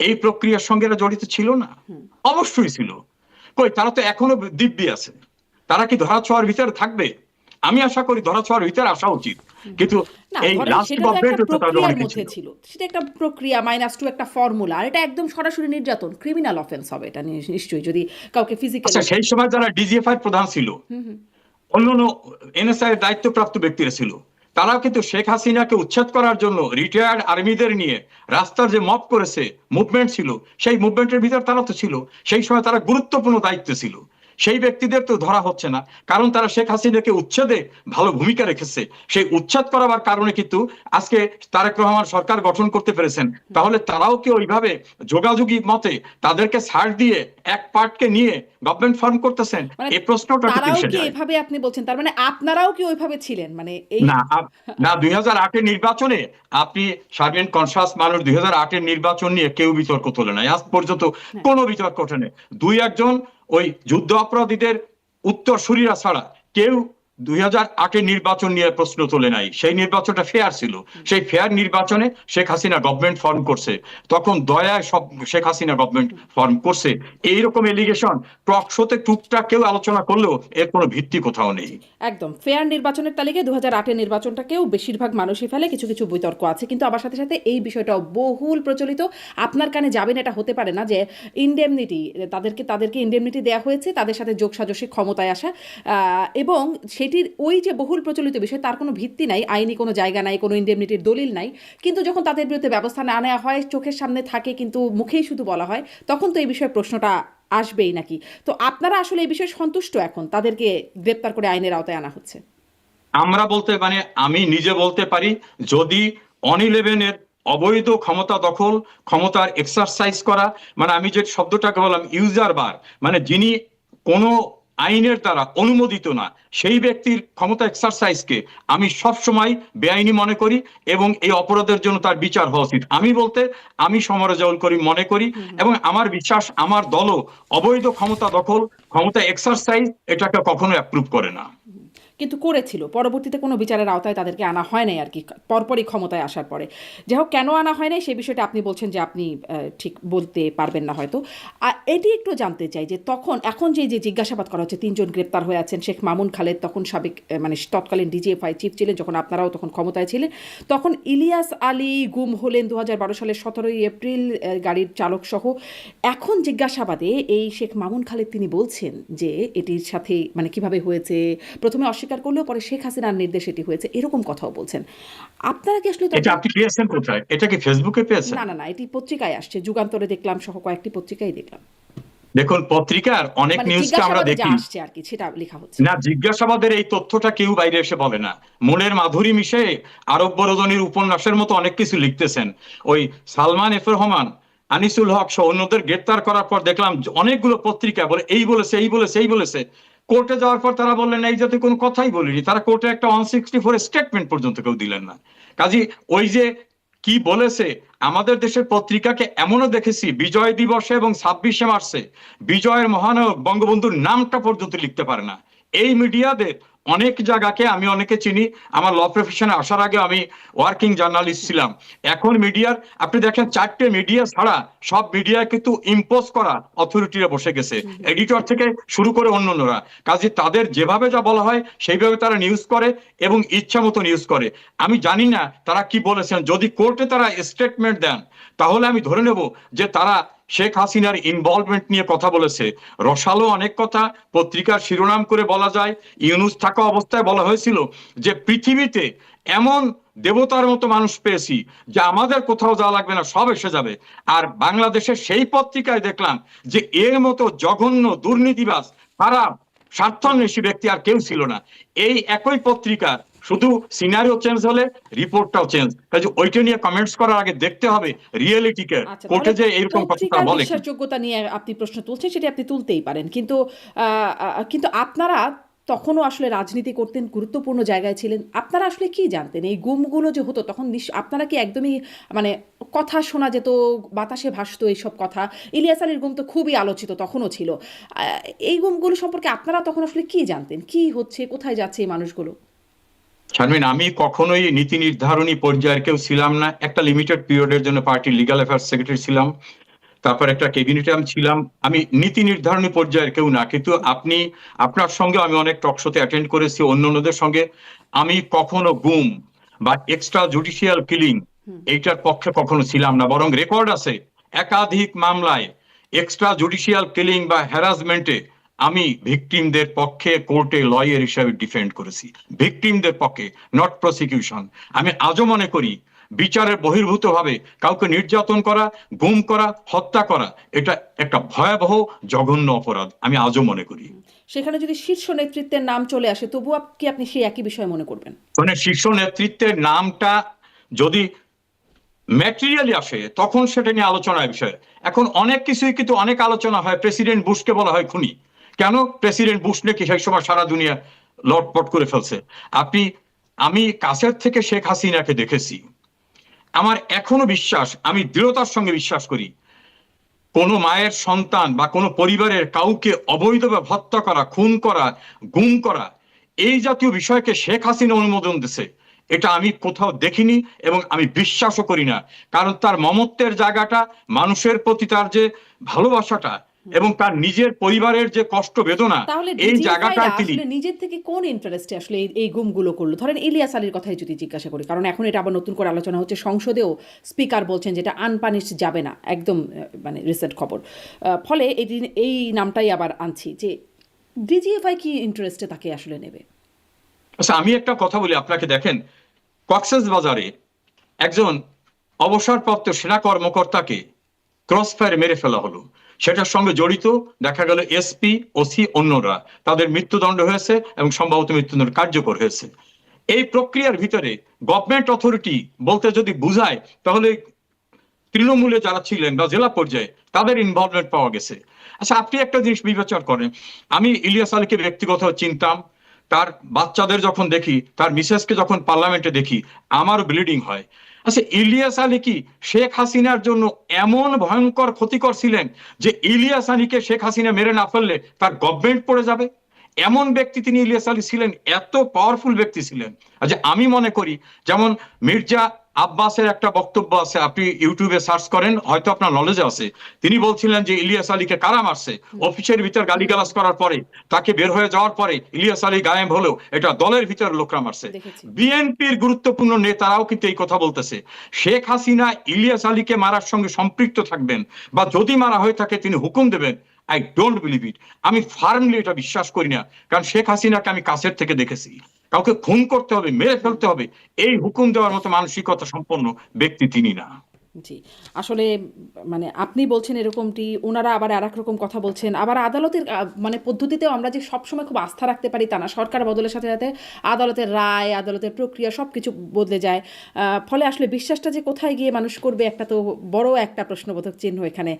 এই প্রক্রিয়ার সঙ্গে এরা জড়িত ছিল না? অবশ্যই ছিল। কই, তারা তো এখনো দিব্যি আছে। তারা কি ধরা ছোঁয়ার ভিতরে থাকবে? আমি আশা করি ধরা ছোঁয়ার ভিতরে আসা উচিত, কিন্তু না, এই ধরেন লাস্ট সেটা তো একটা গভর্নমেন্টে তো তাদের প্রক্রিয়ার অনেকে মধ্যে ছিল। ছিল, সেটা একটা প্রক্রিয়া -2 একটা ফর্মুলা, আর এটা একদম সরাসরি নির্যাতন, ক্রিমিনাল অফেন্স হবে এটা নিশ্চয়ই, যদি কাউকে আচ্ছা, ফিজিক্যালি। সেই সময় যারা ডিজিএফআই প্রধান ছিল, অন্যান্য এনএসআই এর দায়িত্বপ্রাপ্ত ব্যক্তিরা ছিল, তারাও কিন্তু শেখ হাসিনাকে উচ্ছেদ করার জন্য রিটায়ার্ড আর্মিদের নিয়ে রাস্তার যে মব করেছে, মুভমেন্ট ছিল, সেই মুভমেন্টের ভিতর তারা তো ছিল। সেই সময় তারা গুরুত্বপূর্ণ দায়িত্ব ছিল, সেই ব্যক্তিদের তো ধরা হচ্ছে না, কারণ তারা শেখ হাসিনাকে উচ্ছেদে ভালো ভূমিকা রেখেছে। সেই উচ্ছেদ করার কারণে কিন্তু আজকে তারেক রহমান সরকার গঠন করতে পেরেছেন। তাহলে তারাও কি ওইভাবে যোগাযোগী মতে তাদেরকে ছাড় দিয়ে এক পার্টকে নিয়ে গভর্নমেন্ট ফর্ম করতেছেন? মানে এই প্রশ্নটা একটু তারাও এসে কি যায়। এভাবে আপনি বলছেন, তার মানে আপনারাও কি ওইভাবে ছিলেন, মানে এই না না, 2008-এর নির্বাচনে আপনি শারমিন কনসাস মানুষ, 2008-এর নির্বাচন নিয়ে কেউ বিতর্ক তোলে নাই, আজ পর্যন্ত হ্যাঁ, কোনো বিতর্ক ওঠে নাই। দুই একজন ওই যুদ্ধ অপরাধীদের উত্তরসূরিরা ছাড়া কেউ 2008-এর নির্বাচন নিয়ে প্রশ্ন তোলে নাই। সেই নির্বাচনটা ফেয়ার ছিল। সেই ফেয়ার নির্বাচনে শেখ হাসিনা গভর্নমেন্ট ফর্ম করছে, তখন দয়ায় সব শেখ হাসিনা গভর্নমেন্ট ফর্ম করছে। এইরকম এলিগেশন টক শোতে টুকটাক কেউ আলোচনা করলেও এর কোনো ভিত্তি কোথাও নেই। একদম ফেয়ার নির্বাচনের তালিকায় 2008-এর নির্বাচনটাকেও বেশিরভাগ মানুষই ফেলে, কিছু কিছু বিতর্ক আছে, কিন্তু আবার সাথে সাথে এই বিষয়টাও বহুল প্রচলিত। আপনার কানে যাবেন এটা হতে পারে না যে ইনডেমনিটি, তাদেরকে ইনডেমনিটি দেওয়া হয়েছে তাদের সাথে যোগসাজশে ক্ষমতায় আসা, এবং সেটির ওই যে বহুল প্রচলিত বিষয়, তার কোনো ভিত্তি নাই, আইনি কোনো জায়গা নাই, কোনো ইনডেমনিটির দলিল নাই, কিন্তু যখন তাদের বিরুদ্ধে ব্যবস্থা না নেওয়া হয়, চোখের সামনে থাকে কিন্তু মুখেই শুধু বলা হয়, তখন তো এই বিষয়ে প্রশ্নটা আসবেই নাকি? তো আপনারা আসলে এই বিষয়ে সন্তুষ্ট এখন তাদেরকে গ্রেপ্তার করে আইনের আওতায় আনা হচ্ছে? আমরা বলতে মানে আমি নিজে বলতে পারি, যদি অন-11-এর অবৈধ ক্ষমতা দখল, ক্ষমতার এক্সারসাইজ করা, মানে আমি যে শব্দটাকে বললাম ইউজার বার, মানে যিনি কোনো আইনের দ্বারা অনুমোদিত না, সেই ব্যক্তির ক্ষমতা এক্সারসাইজকে আমি সব সময় বেআইনি মনে করি, এবং এই অপরাধের জন্য তার বিচার হওয়া উচিত। আমি সমরেজাউল করিম মনে করি, এবং আমার বিশ্বাস আমার দলও অবৈধ ক্ষমতা দখল, ক্ষমতা এক্সারসাইজ এটাকে কখনো অ্যাপ্রুভ করে না। কিন্তু করেছিল, পরবর্তীতে কোনো বিচারের আওতায় তাদেরকে আনা হয় নাই আর কি, পরপরই ক্ষমতায় আসার পরে। যাই হোক, কেন আনা হয় নাই সেই বিষয়টা আপনি বলছেন যে আপনি ঠিক বলতে পারবেন না হয়তো। আর এটি একটু জানতে চাই যে এখন যে জিজ্ঞাসাবাদ করা হচ্ছে, 3 জন গ্রেপ্তার হয়ে আছেন, শেখ মামুন খালেদ তখন সাবেক মানে তৎকালীন ডিজিএফআই চিফ ছিলেন যখন আপনারাও তখন ক্ষমতায় ছিলেন, তখন ইলিয়াস আলী গুম হলেন 2012 সালের 17ই এপ্রিল, গাড়ির চালক সহ। এখন জিজ্ঞাসাবাদে এই শেখ মামুন খালেদ তিনি বলছেন যে এটির সাথে মানে কিভাবে হয়েছে, প্রথমে অস্বীকার করলেও পরে শেখ হাসিনার নির্দেশ এটি হয়েছে, এরকম কথাও বলছেন। আপনারা কি আসলে এটা আপনি পেয়েছেন কোথায়? এটা কি ফেসবুকে পেয়েছেন? না না না, এটি পত্রিকায় আসছে, যুগান্তরে দেখলাম সহ কয়েকটি পত্রিকায় দেখলাম, দেখুন, পত্রিকার অনেক মানে নিউজকে আমরা জিজ্ঞাসাবাদে যা দেখি আসছে আর কি সেটা লেখা হচ্ছে। না, জিজ্ঞাসাবাদের এই তথ্যটা কেউ বাইরে এসে বলে না। মনের মাধুরী মিশে আরব বরদনির উপন্যাসের মতো অনেক কিছু লিখতেছেন। ওই সালমান এফ রহমান, আনিসুল হক সহ অন্যদের গ্রেপ্তার করার পর দেখলাম অনেকগুলো পত্রিকা বলে এই বলেছে, এই বলেছে, এই বলেছে। কোর্টে যাওয়ার পর তারা বললেন এই জাতীয় কোনো কথাই বলিনি। তারা কোর্টে একটা 164 স্টেটমেন্ট পর্যন্ত কেউ দিলেন না। কাজী ওই যে কি বলেছে, আমাদের দেশের পত্রিকাকে এমনও দেখেছি বিজয় দিবসে এবং 26শে মার্চে বিজয়ের মহানায়ক বঙ্গবন্ধুর নামটা পর্যন্ত লিখতে পারে না। এই মিডিয়াদের অনেক জায়গাকে আমি অনেকে চিনি, আমার ল প্রফেশনে আসার আগে আমি ওয়ার্কিং জার্নালিস্ট ছিলাম। এখন মিডিয়ার আপনি দেখেন 4টে মিডিয়া ছাড়া সব মিডিয়া কিন্তু ইম্পোজ করা অথরিটিরা বসে গেছে, এডিটর থেকে শুরু করে অন্যান্যরা। কাজে তাদের যেভাবে যা বলা হয় সেইভাবে তারা নিউজ করে এবং ইচ্ছা মতো নিউজ করে। আমি জানি না তারা কি বলেছেন, যদি কোর্টে তারা স্টেটমেন্ট দেন তাহলে আমি ধরে নেব যে তারা শেখ হাসিনার ইনভলভমেন্ট নিয়ে কথা বলেছে। রসালো অনেক কথা পত্রিকার শিরোনাম করে বলা যায়। ইউনুস থাকা অবস্থায় বলা হয়েছিল যে পৃথিবীতে এমন দেবতার মতো মানুষ পেয়েছি যে আমাদের কোথাও যাওয়া লাগবে না, সব এসে যাবে। আর বাংলাদেশের সেই পত্রিকায় দেখলাম যে এর মতো জঘন্য দুর্নীতিবাজ, খারাপ, স্বার্থান্বেষী ব্যক্তি আর কেউ ছিল না। এই একই পত্রিকা, শুধু সিনারিও চেঞ্জ হলে রিপোর্টটাও চেঞ্জ। কাজে ওইটা নিয়ে কমেন্টস করার আগে দেখতে হবে রিয়েলিটিকে, আচ্ছা, কোর্টে তাহলে যে এরকম কথা পত্রিকার বলে কি। বিশ্বাসযোগ্যতা নিয়ে আপনি প্রশ্ন তুলছেন, সেটি আপনি তুলতেই পারেন, কিন্তু কিন্তু আপনারা তখনও আসলে রাজনীতি করতেন, গুরুত্বপূর্ণ জায়গায় ছিলেন, আপনারা আসলে কি জানতেন এই গুমগুলো যে হতো তখন? আপনারা কি একদমই মানে কথা শোনা যেত, বাতাসে ভাসতো এইসব কথা? ইলিয়াস আলীর গুম তো খুবই আলোচিত, তখনও ছিল। এই গুমগুলো সম্পর্কে আপনারা তখন আসলে কি জানতেন, কি হচ্ছে, কোথায় যাচ্ছে এই মানুষগুলো? শারমিন, আমি কখনোই নীতি নির্ধারণী পর্যায়ের কেউ ছিলাম না। একটা লিমিটেড পিরিয়ডের জন্য পার্টির লিগ্যাল অ্যাফেয়ার্স সেক্রেটারি ছিলাম, তারপর একটা ক্যাবিনেটে আমি ছিলাম। আমি নীতি নির্ধারণী পর্যায়ের কেউ না, কিন্তু আপনার সঙ্গে আমি অনেক টক শোতে অ্যাটেন্ড করেছি, অন্যান্যদের সঙ্গে। আমি কখনো গুম বা এক্সট্রা জুডিশিয়াল কিলিং এইটার পক্ষে কখনো ছিলাম না। বরং রেকর্ড আছে একাধিক মামলায় এক্সট্রা জুডিশিয়াল কিলিং বা হ্যারাসমেন্টে আমি ভিকটিমদের পক্ষে কোর্টে লয়ার হিসাবে ডিফেন্ড করেছি, ভিকটিমদের পক্ষে, নট প্রসিকিউশন। আমি আজও মনে করি বিচারের বহির্ভূত ভাবে কাউকে নির্যাতন করা, গুম করা, হত্যা করা, এটা একটা ভয়াবহ জঘন্য অপরাধ আমি আজও মনে করি। সেখানে যদি শীর্ষ নেতৃত্বের নাম চলে আসে তবুও কি আপনি সেই একই বিষয় মনে করবেন? মানে শীর্ষ নেতৃত্বের নামটা যদি ম্যাটেরিয়ালি আসে তখন সেটা নিয়ে আলোচনার বিষয়। এখন অনেক কিছুই কিন্তু অনেক আলোচনা হয়, প্রেসিডেন্ট বুশকে বলা হয় খুনি। কেন? প্রেসিডেন্ট বুশ নাকি সেই সময় সারা দুনিয়া লটপট করে ফেলছে। আপনি, আমি কাছের থেকে শেখ হাসিনাকে দেখেছি। আমার এখনো বিশ্বাস, আমি দৃঢ়তার সঙ্গে বিশ্বাস করি, কোন মায়ের সন্তান বা কোন পরিবারের কাউকে অবৈধভাবে হত্যা করা, খুন করা, গুম করা, এই জাতীয় বিষয়কে শেখ হাসিনা অনুমোদন দিছে, এটা আমি কোথাও দেখিনি এবং আমি বিশ্বাসও করি না। কারণ তার মমত্বের জায়গাটা, মানুষের প্রতি তার যে ভালোবাসাটা এবং তার নিজের পরিবারের যে কষ্ট বেদনা, তাহলে এই ডিজিএফআইরা জায়গাটায় তিনি আসলে নিজের থেকে কোন ইন্টারেস্টে আসলে এই গুমগুলো করলো? ধরেন ইলিয়াস আলীর কথাই যদি জিজ্ঞাসা করি, কারণ এখন এটা আবার নতুন করে আলোচনা হচ্ছে, সংসদেও স্পিকার বলছেন যেটা আনপানিশ যাবে না, একদম মানে রিসেন্ট খবর। ফলে এই নামটাই আবার আনছি যে ডিজিএফআই কি ইন্টারেস্টে তাকে আসলে নেবে? আচ্ছা, আমি একটা কথা বলি আপনাকে। দেখেন, কক্সেস বাজারে একজন অবসরপ্রাপ্ত সেনা কর্মকর্তাকে ক্রস ফায়ারে মেরে ফেলা হলো। সেটার সঙ্গে জড়িত দেখা গেল এসপি, ওসি, অন্যরা, তাদের মৃত্যুদণ্ড হয়েছে এবং সম্ভবত মৃত্যুদণ্ড কার্যকর হয়েছে। এই প্রক্রিয়ার ভিতরে গভর্নমেন্ট অথরিটি বলতে যদি বুঝায় তাহলে তৃণমূলে যারা ছিলেন বা জেলা পর্যায়ে তাদের ইনভলভমেন্ট পাওয়া গেছে। আচ্ছা, আপনি একটা জিনিস বিবেচনা করেন, আমি ইলিয়াস আলীকে ব্যক্তিগত চিনতাম, তার বাচ্চাদের যখন দেখি, তার মিসেসকে যখন পার্লামেন্টে দেখি, আমারও ব্লিডিং হয়। আচ্ছা, ইলিয়াস আলী কি শেখ হাসিনার জন্য এমন ভয়ঙ্কর ক্ষতিকর ছিলেন যে ইলিয়াস আলীকে শেখ হাসিনা মেরে না ফেললে তার গভর্নমেন্ট পড়ে যাবে? এমন ব্যক্তি তিনি ইলিয়াস আলী ছিলেন, এত পাওয়ারফুল ব্যক্তি ছিলেন। আচ্ছা, আমি মনে করি যেমন মির্জা আব্বাসের একটা বক্তব্য আছে, আপনি ইউটিউবে সার্চ করেন, হয়তো আপনার নলেজে আছে। তিনি বলছিলেন যে ইলিয়াস আলীকে কারা মারছে, অফিসের ভিতর গালিগালাজ করার পরে, তাকে বের হয়ে যাওয়ার পরে ইলিয়াস আলী গায়েব হলেও এটা দলের ভিতর লোকরা মারছে। দেখেছি। বিএনপির গুরুত্বপূর্ণ নেতারাও কিন্তু এই কথা বলতেছে। শেখ হাসিনা ইলিয়াস আলীকে মারার সঙ্গে সম্পৃক্ত থাকবেন বা যদি মারা হয়ে থাকে তিনি হুকুম দেবেন, আই ডোন্ট বিলিভ ইট। আমি ফার্মলি এটা বিশ্বাস করি না। কারণ শেখ হাসিনাকে আমি কাছের থেকে দেখেছি। কাউকে খুন করতে হবে, মেরে ফেলতে হবে, এই হুকুম দেওয়ার মতো মানসিকতা সম্পন্ন ব্যক্তি তিনি না। জি, আসলে মানে আপনি বলছেন এরকমটি, ওনারা আবার আর এক রকম কথা বলছেন। আবার আদালতের মানে পদ্ধতিতেও আমরা যে সবসময় খুব আস্থা রাখতে পারি তা না। সরকার বদলের সাথে সাথে আদালতের রায়, আদালতের প্রক্রিয়া সব কিছু বদলে যায়। ফলে আসলে বিশ্বাসটা যে কোথায় গিয়ে মানুষ করবে, একটা তো বড় একটা প্রশ্নবোধক চিহ্ন এখানে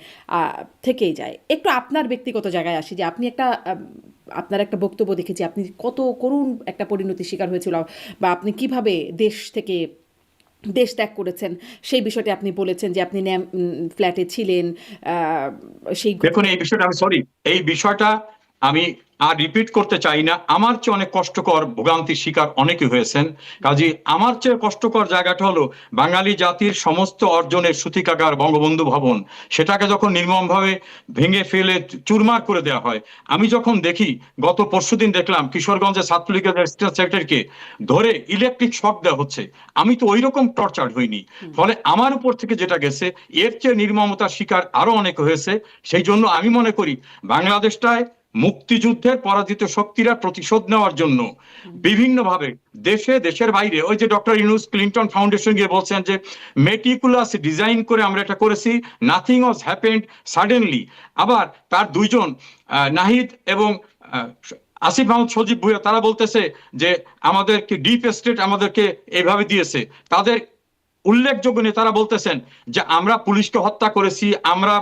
থেকেই যায়। একটু আপনার ব্যক্তিগত জায়গায় আসি, যে আপনি একটা আপনার একটা বক্তব্য দেখেছি, আপনি কত করুণ একটা পরিণতির শিকার হয়েছিল, বা আপনি কিভাবে দেশ ত্যাগ করেছেন সেই বিষয়টি আপনি বলেছেন, যে আপনি ফ্ল্যাটে ছিলেন সেই দেখুন, এই বিষয়টা আমি সরি, এই বিষয়টা আমি আর রিপিট করতে চাই না। আমার চেয়ে অনেক কষ্টকর ভোগান্তির শিকার অনেকে হয়েছেন। কাজে আমার চেয়ে কষ্টকর জায়গাটা হলো বাঙালি জাতির সমস্ত অর্জনের সূতিকাগার বঙ্গবন্ধু ভবন, সেটাকে যখন নির্মমভাবে ভেঙে ফেলে চুরমার করে দেওয়া হয়। আমি যখন দেখি, গত পরশুদিন দেখলাম কিশোরগঞ্জের ছাত্রলীগের স্টেট সেক্রেটারিকে ধরে ইলেকট্রিক শক দেওয়া হচ্ছে, আমি তো ওই রকম টর্চার হইনি। ফলে আমার উপর থেকে যেটা গেছে, এর চেয়ে নির্মমতার শিকার আরো অনেক হয়েছে। সেই জন্য আমি মনে করি বাংলাদেশটায় মুক্তিযুদ্ধের পরাজিত শক্তিরা প্রতিশোধ নেওয়ার জন্য বিভিন্নভাবে দেশে, দেশের বাইরে, ওই যে ডক্টর ইউনুস ক্লিনটন ফাউন্ডেশন গিয়ে বলছেন যে মেটিকুলাস ডিজাইন করে আমরা এটা করেছি, নাথিং ওয়াজ হ্যাপেন্ড সাডেনলি। আবার তার দুইজন নাহিদ এবং আসিফ মাহমুদ সজীব ভুঁইয়া, তারা বলতেছে যে আমাদেরকে ডিপ স্টেট আমাদেরকে এইভাবে দিয়েছে। তাদের উল্লেখযোগ্য নেতারা বলতেছেন যে আমরা পুলিশকে হত্যা করেছি, আমরা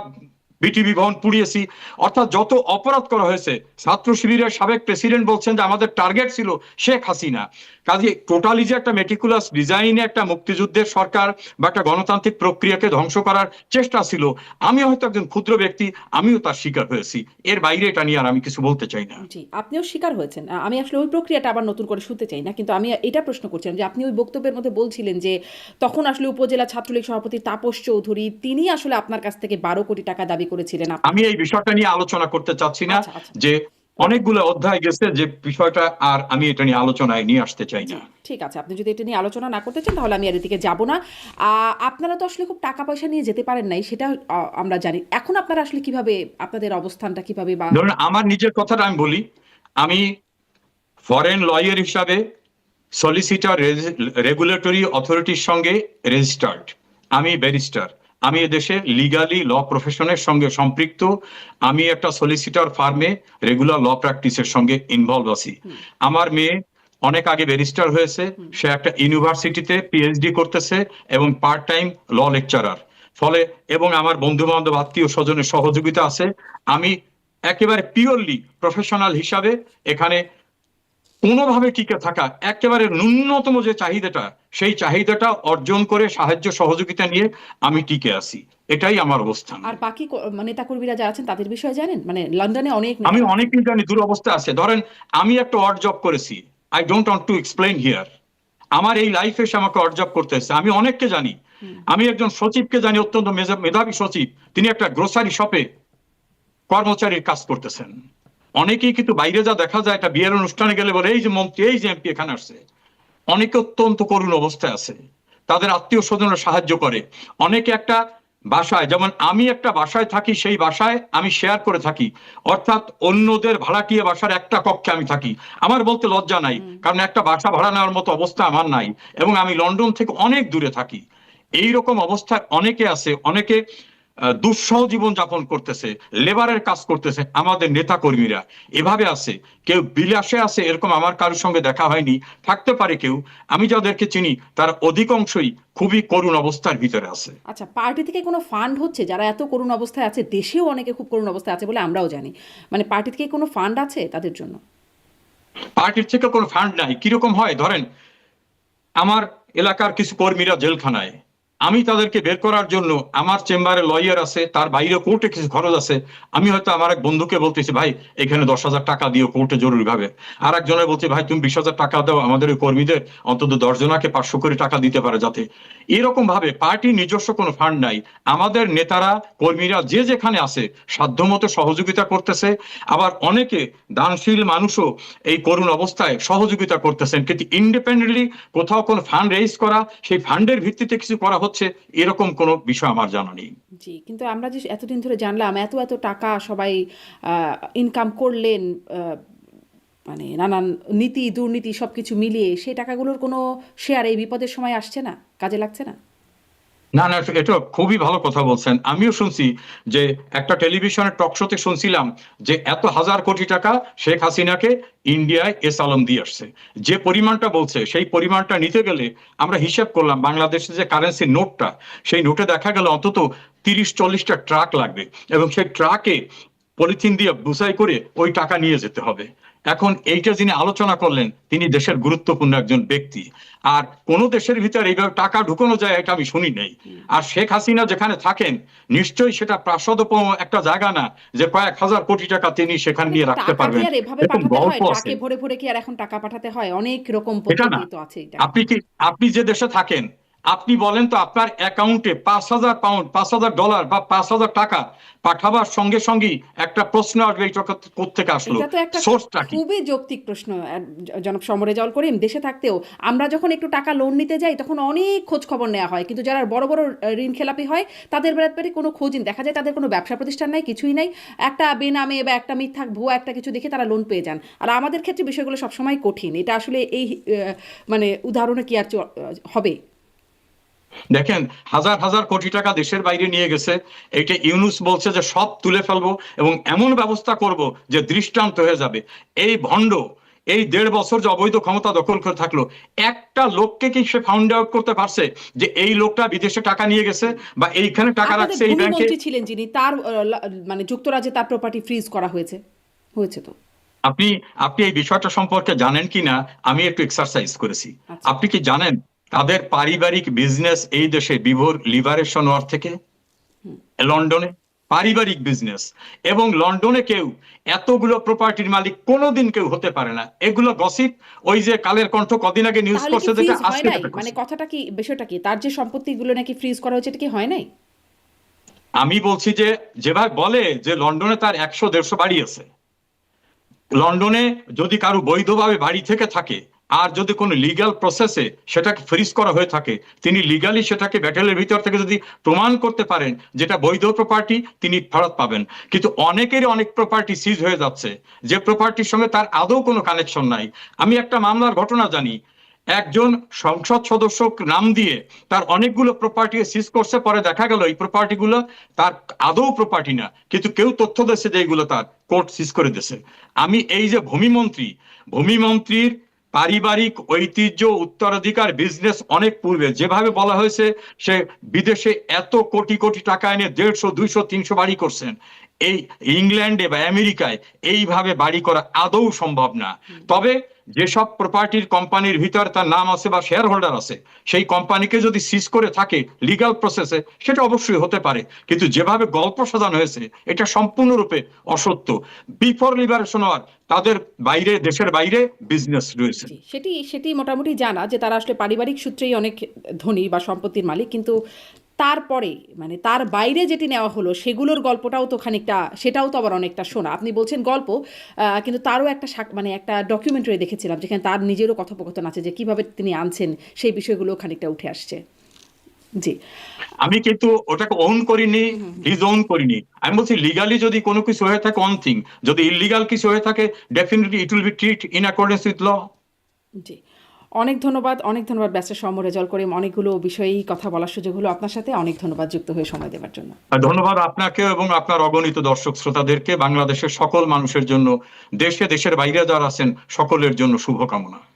বিটিভি ভবন পুড়িয়েছি। অর্থাৎ যত অপরাধ করা হয়েছে, ছাত্র শিবিরের সাবেক প্রেসিডেন্ট বলছেন যে আমাদের টার্গেট ছিল শেখ হাসিনা। কাজে টোটালি যে একটা মেটিকুলাস ডিজাইনে একটা মুক্তিযুদ্ধের সরকার বা একটা গণতান্ত্রিক প্রক্রিয়াকে ধ্বংস করার চেষ্টা ছিল, আমি হয়তো একজন ক্ষুদ্র ব্যক্তি, আমিও তার শিকার হয়েছি। এর বাইরে এটা নিয়ে আর আমি কিছু বলতে চাই না। জি, আপনিও শিকার হয়েছেন। আমি আসলে ওই প্রক্রিয়াটা আবার নতুন করে শুনতে চাই না, কিন্তু আমি এটা প্রশ্ন করছিলাম যে আপনি ওই বক্তব্যের মধ্যে বলছিলেন যে তখন আসলে উপজেলা ছাত্রলীগ সভাপতি তাপস চৌধুরী তিনি আসলে আপনার কাছ থেকে 12 কোটি টাকা দাবি করেছিলেন। আমি এই বিষয়টা নিয়ে আলোচনা করতে চাচ্ছি না, আচ্ছা আচ্ছা, যে অনেকগুলো অধ্যায় গেছে যে বিষয়টা, আর আমি এটা নিয়ে আলোচনায় নিয়ে আসতে চাই জি না। ঠিক আছে, আপনি যদি এটা নিয়ে আলোচনা না করতে চান তাহলে আমি আর এদিকে যাব না। আপনারা তো আসলে খুব টাকা পয়সা নিয়ে যেতে পারেন নাই, সেটা আমরা জানি। এখন আপনারা আসলে কিভাবে, আপনাদের অবস্থানটা কিভাবে, বা ধরুন আমার নিজের কথাটা আমি বলি, আমি ফরেন লয়ার হিসাবে সলিসিটার রেগুলেটরি অথরিটির সঙ্গে রেজিস্টার্ড, আমি ব্যারিস্টার, আমি এদেশে লিগালি ল প্রফেশনের সঙ্গে সম্পৃক্ত, আমি একটা সলিসিটার ফার্মে রেগুলার ল প্র্যাকটিসের সঙ্গে ইনভলভ আছি। আমার মেয়ে অনেক আগে ব্যারিস্টার হয়েছে, সে একটা ইউনিভার্সিটিতে পিএইচডি করতেছে এবং পার্ট টাইম ল লেকচারার। ফলে এবং আমার বন্ধু বান্ধব আত্মীয় স্বজনের সহযোগিতা আছে, আমি একেবারে পিওরলি প্রফেশনাল হিসাবে এখানে কোনোভাবে টিকে থাকা, একেবারে ন্যূনতম যে চাহিদাটা, সেই চাহিদাটা অর্জন করে সাহায্য সহযোগিতা নিয়ে আমি টিকে আছি। এটাই আমার অবস্থান। আর বাকি নেতাকর্মীরা যারা আছেন তাদের বিষয়ে জানেন? মানে লন্ডনে অনেক আমি নেতা আছেন। অনেকেই জানি দুরবস্থা আছে। ধরেন আমি একটা অড জব করেছি, I don't want to explain here. আমার এই লাইফে এসে আমাকে অড জব করতে এসেছে। আমি অনেককে জানি, আমি একজন সচিবকে জানি, অত্যন্ত মেধাবী সচিব, তিনি একটা গ্রোসারি শপে কর্মচারীর কাজ করতেছেন। অনেকেই কিন্তু বাইরে যা দেখা যায়, একটা বিয়ের অনুষ্ঠানে গেলে বলে এই যে মন্ত্রী, এই যে এমপি এখানে আসছে। অনেকে অত্যন্ত করুণ অবস্থায় আছে, তাদের আত্মীয় স্বজনরা সাহায্য করে। অনেকে একটা বাসায়, যেমন আমি একটা বাসায় থাকি, সেই বাসায় আমি শেয়ার করে থাকি, অর্থাৎ অন্যদের ভাড়াটিয়া বাসার একটা কক্ষে আমি থাকি। আমার বলতে লজ্জা নাই, কারণ একটা বাসা ভাড়া নেওয়ার মতো অবস্থা আমার নাই, এবং আমি লন্ডন থেকে অনেক দূরে থাকি। এইরকম অবস্থায় অনেকে আছে, অনেকে দুঃসহ জীবন যাপন করতেছে, লেবারের কাজ করতেছে। আমাদের নেতা কর্মীরা এভাবে আছে, কেউ বিলাসে আছে, এরকম আমার কারোর সঙ্গে দেখা হয়নি, থাকতে পারে কেউ। আমি যাদেরকে চিনি তার অধিকাংশই খুবই করুণ অবস্থার ভিতরে আছে। আচ্ছা, পার্টি থেকে কোনো ফান্ড হচ্ছে? যারা এত করুণ অবস্থায় আছে, দেশেও অনেকে খুব করুণ অবস্থায় আছে বলে আমরাও জানি, মানে পার্টি থেকে কোনো ফান্ড আছে তাদের জন্য? পার্টির থেকে কোনো ফান্ড নাই। কিরকম হয়, ধরেন আমার এলাকার কিছু কর্মীরা জেলখানায়, আমি তাদেরকে বের করার জন্য আমার চেম্বারে লয়ার আছে, তার বাইরে কোর্টে কিছু খরচ আছে। আমি হয়তো আমার এক বন্ধুকে বলতেছি, ভাই এখানে 10,000 টাকা দিও কোর্টে জরুরি ভাবে। আর একজনের বলছে, ভাই তুমি 20,000 টাকা দাও, আমাদের ওই কর্মীদের অন্তত 10 জনাকে 500 করে টাকা দিতে পারে যাতে। এরকম ভাবে পার্টির নিজস্ব কোনো ফান্ড নাই। আমাদের নেতারা কর্মীরা যে যেখানে আছে সাধ্যমতো সহযোগিতা করতেছে। আবার অনেকে দানশীল মানুষও এই করুণ অবস্থায় সহযোগিতা করতেছেন, কিন্তু ইন্ডিপেন্ডেন্টলি কোথাও কোনো ফান্ড রেইজ করা, সেই ফান্ডের ভিত্তিতে কিছু করা হচ্ছে, এরকম কোনো বিষয় আমার জানা নেই। জি, কিন্তু আমরা যে এতদিন ধরে জানলাম এত এত টাকা সবাই ইনকাম করলেন, মানে নানান নীতি দুর্নীতি সবকিছু মিলিয়ে, সেই টাকাগুলোর কোনো শেয়ার এই বিপদের সময় আসছে না, কাজে লাগছে না? না না, এটা খুবই ভালো কথা বলছেন। আমিও শুনছি যে একটা টেলিভিশনের টক শোতে শুনছিলাম যে এত হাজার কোটি টাকা শেখ হাসিনাকে ইন্ডিয়ায় এসালম দিয়ে আসছে। যে পরিমাণটা বলছে, সেই পরিমাণটা নিতে গেলে আমরা হিসাব করলাম, বাংলাদেশের যে কারেন্সি নোটটা, সেই নোটে দেখা গেল অন্তত 30-40টা ট্রাক লাগবে, এবং সেই ট্রাকে পলিথিন দিয়ে বুঝাই করে ওই টাকা নিয়ে যেতে হবে। এখন এইটা যিনি আলোচনা করলেন, তিনি দেশের গুরুত্বপূর্ণ একজন ব্যক্তি। আর কোন দেশের ভিতরে এইভাবে টাকা ঢুকানো যায় এটা আমি শুনি নাই। আর শেখ হাসিনা যেখানে থাকেন, নিশ্চয়ই সেটা প্রাসাদোপম একটা জায়গা না যে কয়েক হাজার কোটি টাকা তিনি সেখানে নিয়ে রাখতে টাকা কি পারবেন। আর এভাবে এরকম পাঠাতে হয়? গল্প আছে। ট্রাকে ভরে ভরে কি আর এখন টাকা পাঠাতে হয়? অনেক রকম এটা না, পদ্ধতি তো আছে এটা। আপনি যে দেশে থাকেন, আপনি বলেন তো আপনার অ্যাকাউন্টে 5,000 পাউন্ড, $5,000 বা 5,000 টাকা পাঠাবার সঙ্গে সঙ্গেই একটা প্রশ্ন আসবে, এই টাকা কোত্থেকে আসলো, এটা তো একটা সোর্সটা কি? খুবই যৌক্তিক প্রশ্ন। জনাব সমরে জাওয়াল করিম, দেশে থাকতেও আমরা যখন একটু টাকা লোন নিতে যাই তখন অনেক খোঁজ খবর নেওয়া হয়, কিন্তু যারা বড় বড় ঋণ খেলাপি হয় তাদের ব্যাপারে কোনো খোঁজই দেখা যায় তাদের কোনো ব্যবসা প্রতিষ্ঠান নাই, কিছুই নাই, একটা বেনামে বা একটা মিথ্যা ভুয়া একটা কিছু দেখে তারা লোন পেয়ে যান। আর আমাদের ক্ষেত্রে বিষয়গুলো সবসময় কঠিন। এটা আসলে এই মানে উদাহরণে কি আর হবে? দেখেন, হাজার হাজার কোটি টাকা দেশের বাইরে নিয়ে গেছে। এইটা ইউনূস বলছে যে সব তুলে ফেলবো এবং এমন ব্যবস্থা করব যে দৃষ্টান্ত হয়ে যাবে। এই ভণ্ড এই 1.5 বছর যে অবৈধ ক্ষমতা দখল করে থাকলো, একটা লোককে কি সে ফাউন্ড আউট করতে পারছে যে এই লোকটা বিদেশে টাকা নিয়ে গেছে বা এইখানে টাকা আপনাদের রাখছে এই ব্যাংকে? ভূমিমন্ত্রী ছিলেন যিনি, তার মানে যুক্তরাজ্যে তার প্রপার্টি ফ্রিজ করা হয়েছে, হয়েছে তো। আপনি আপনি এই বিষয়টা সম্পর্কে জানেন কিনা, আমি একটু এক্সারসাইজ করেছি। আচ্ছা। আপনি কি জানেন তাদের পারিবারিক বিজনেস এই দেশে বিভোর লিবারেশন ওয়ার থেকে লন্ডনে পারিবারিক বিজনেস, এবং লন্ডনে কেউ এতগুলো প্রপার্টির মালিক কোনোদিন কেউ হতে পারে না। এগুলো গসিপ। ওই যে কালের কণ্ঠ কদিন আগে নিউজ তাহলে কি করছে, যেটা ফ্রিজ হয় আজকে নাই? যেটা মানে করছে। কথাটা কি, বিষয়টা কি, তার যে সম্পত্তিগুলো নাকি ফ্রিজ করা হয়েছে, এটা কি হয় নাই? আমি বলছি যে যেভাবে বলে যে লন্ডনে তার 100-150 বাড়ি আছে, লন্ডনে যদি কারো বৈধভাবে বাড়ি থেকে থাকে আর যদি কোনো লিগ্যাল প্রসেসে সেটাকে ফ্রিজ করা হয়ে থাকে, তিনি লিগালি সেটাকে ব্যাটেলের ভিতর থেকে যদি প্রমাণ করতে পারেন যেটা বৈধ প্রপার্টি, তিনি ফেরত পাবেন। কিন্তু অনেকেরই অনেক প্রপার্টি সিজ হয়ে যাচ্ছে যে প্রপার্টির সঙ্গে তার আদৌ কোনো কানেকশন নাই। আমি একটা মামলার ঘটনা জানি। একজন সংসদ সদস্য নাম দিয়ে তার অনেকগুলো প্রপার্টি সিজ করছে, পরে দেখা গেল এই প্রপার্টি গুলো তার আদৌ প্রপার্টি না, কিন্তু কেউ তথ্য দিয়েছে যে এইগুলো তার, কোর্ট সিজ করে দিয়েছে। আমি এই যে ভূমিমন্ত্রীর পারিবারিক ঐতিহ্য, উত্তরাধিকার, বিজনেস অনেক পূর্বে, যেভাবে বলা হয়েছে সে বিদেশে এত কোটি কোটি টাকা এনে 150, 200, 300 বাড়ি করছেন, এই ইংল্যান্ডে বা আমেরিকায় এইভাবে বাড়ি করা আদৌ সম্ভব না। তবে যেসব প্রপার্টির কোম্পানির ভিতর তার নাম আছে বা শেয়ার হোল্ডার আছে, সেই কোম্পানিকে যদি সিজ করে থাকে লিগ্যাল প্রসেসে, সেটা অবশ্যই হতে পারে, কিন্তু যেভাবে গল্প সাজানো হয়েছে এটা সম্পূর্ণরূপে অসত্য। বিফোর লিবারেশন ওয়ার তাদের বাইরে, দেশের বাইরে বিজনেস রয়েছে। জি, সেটি সেটি মোটামুটি জানা যে তারা আসলে পারিবারিক সূত্রেই অনেক ধনী বা সম্পত্তির মালিক, কিন্তু তারপরে মানে তার বাইরে যেটি নেওয়া হলো সেগুলোর গল্পটাও তো খানিকটা, সেটাও তো আবার অনেকটা শোনা। আপনি বলছেন গল্প, কিন্তু তারও একটা মানে একটা ডকুমেন্টারি দেখেছিলাম যেখানে তার নিজেরও কথোপকথন আছে যে কিভাবে তিনি আনছেন, সেই বিষয়গুলো খানিকটা উঠে আসছে। জি। আমি কিন্তু ওটাকে ওন করিনি, ডিজোন করিনি। আমি বলছি লিগালি যদি কোনো কিছু হয়ে থাকে ওয়ান থিং, যদি ইলিগাল কিছু হয়ে থাকে definitely it will be treat in accordance with law. জি, অনেক ধন্যবাদ, অনেক ধন্যবাদ ব্যারিস্টার সৌম্য রেজাউল করিম। অনেকগুলো বিষয়েই কথা বলার সুযোগ হলো আপনার সাথে। অনেক ধন্যবাদ যুক্ত হয়ে সময় দেওয়ার জন্য। ধন্যবাদ আপনাকে এবং আপনার অগণিত দর্শক শ্রোতাদেরকে। বাংলাদেশের সকল মানুষের জন্য, দেশে দেশের বাইরে যারা আছেন সকলের জন্য শুভকামনা।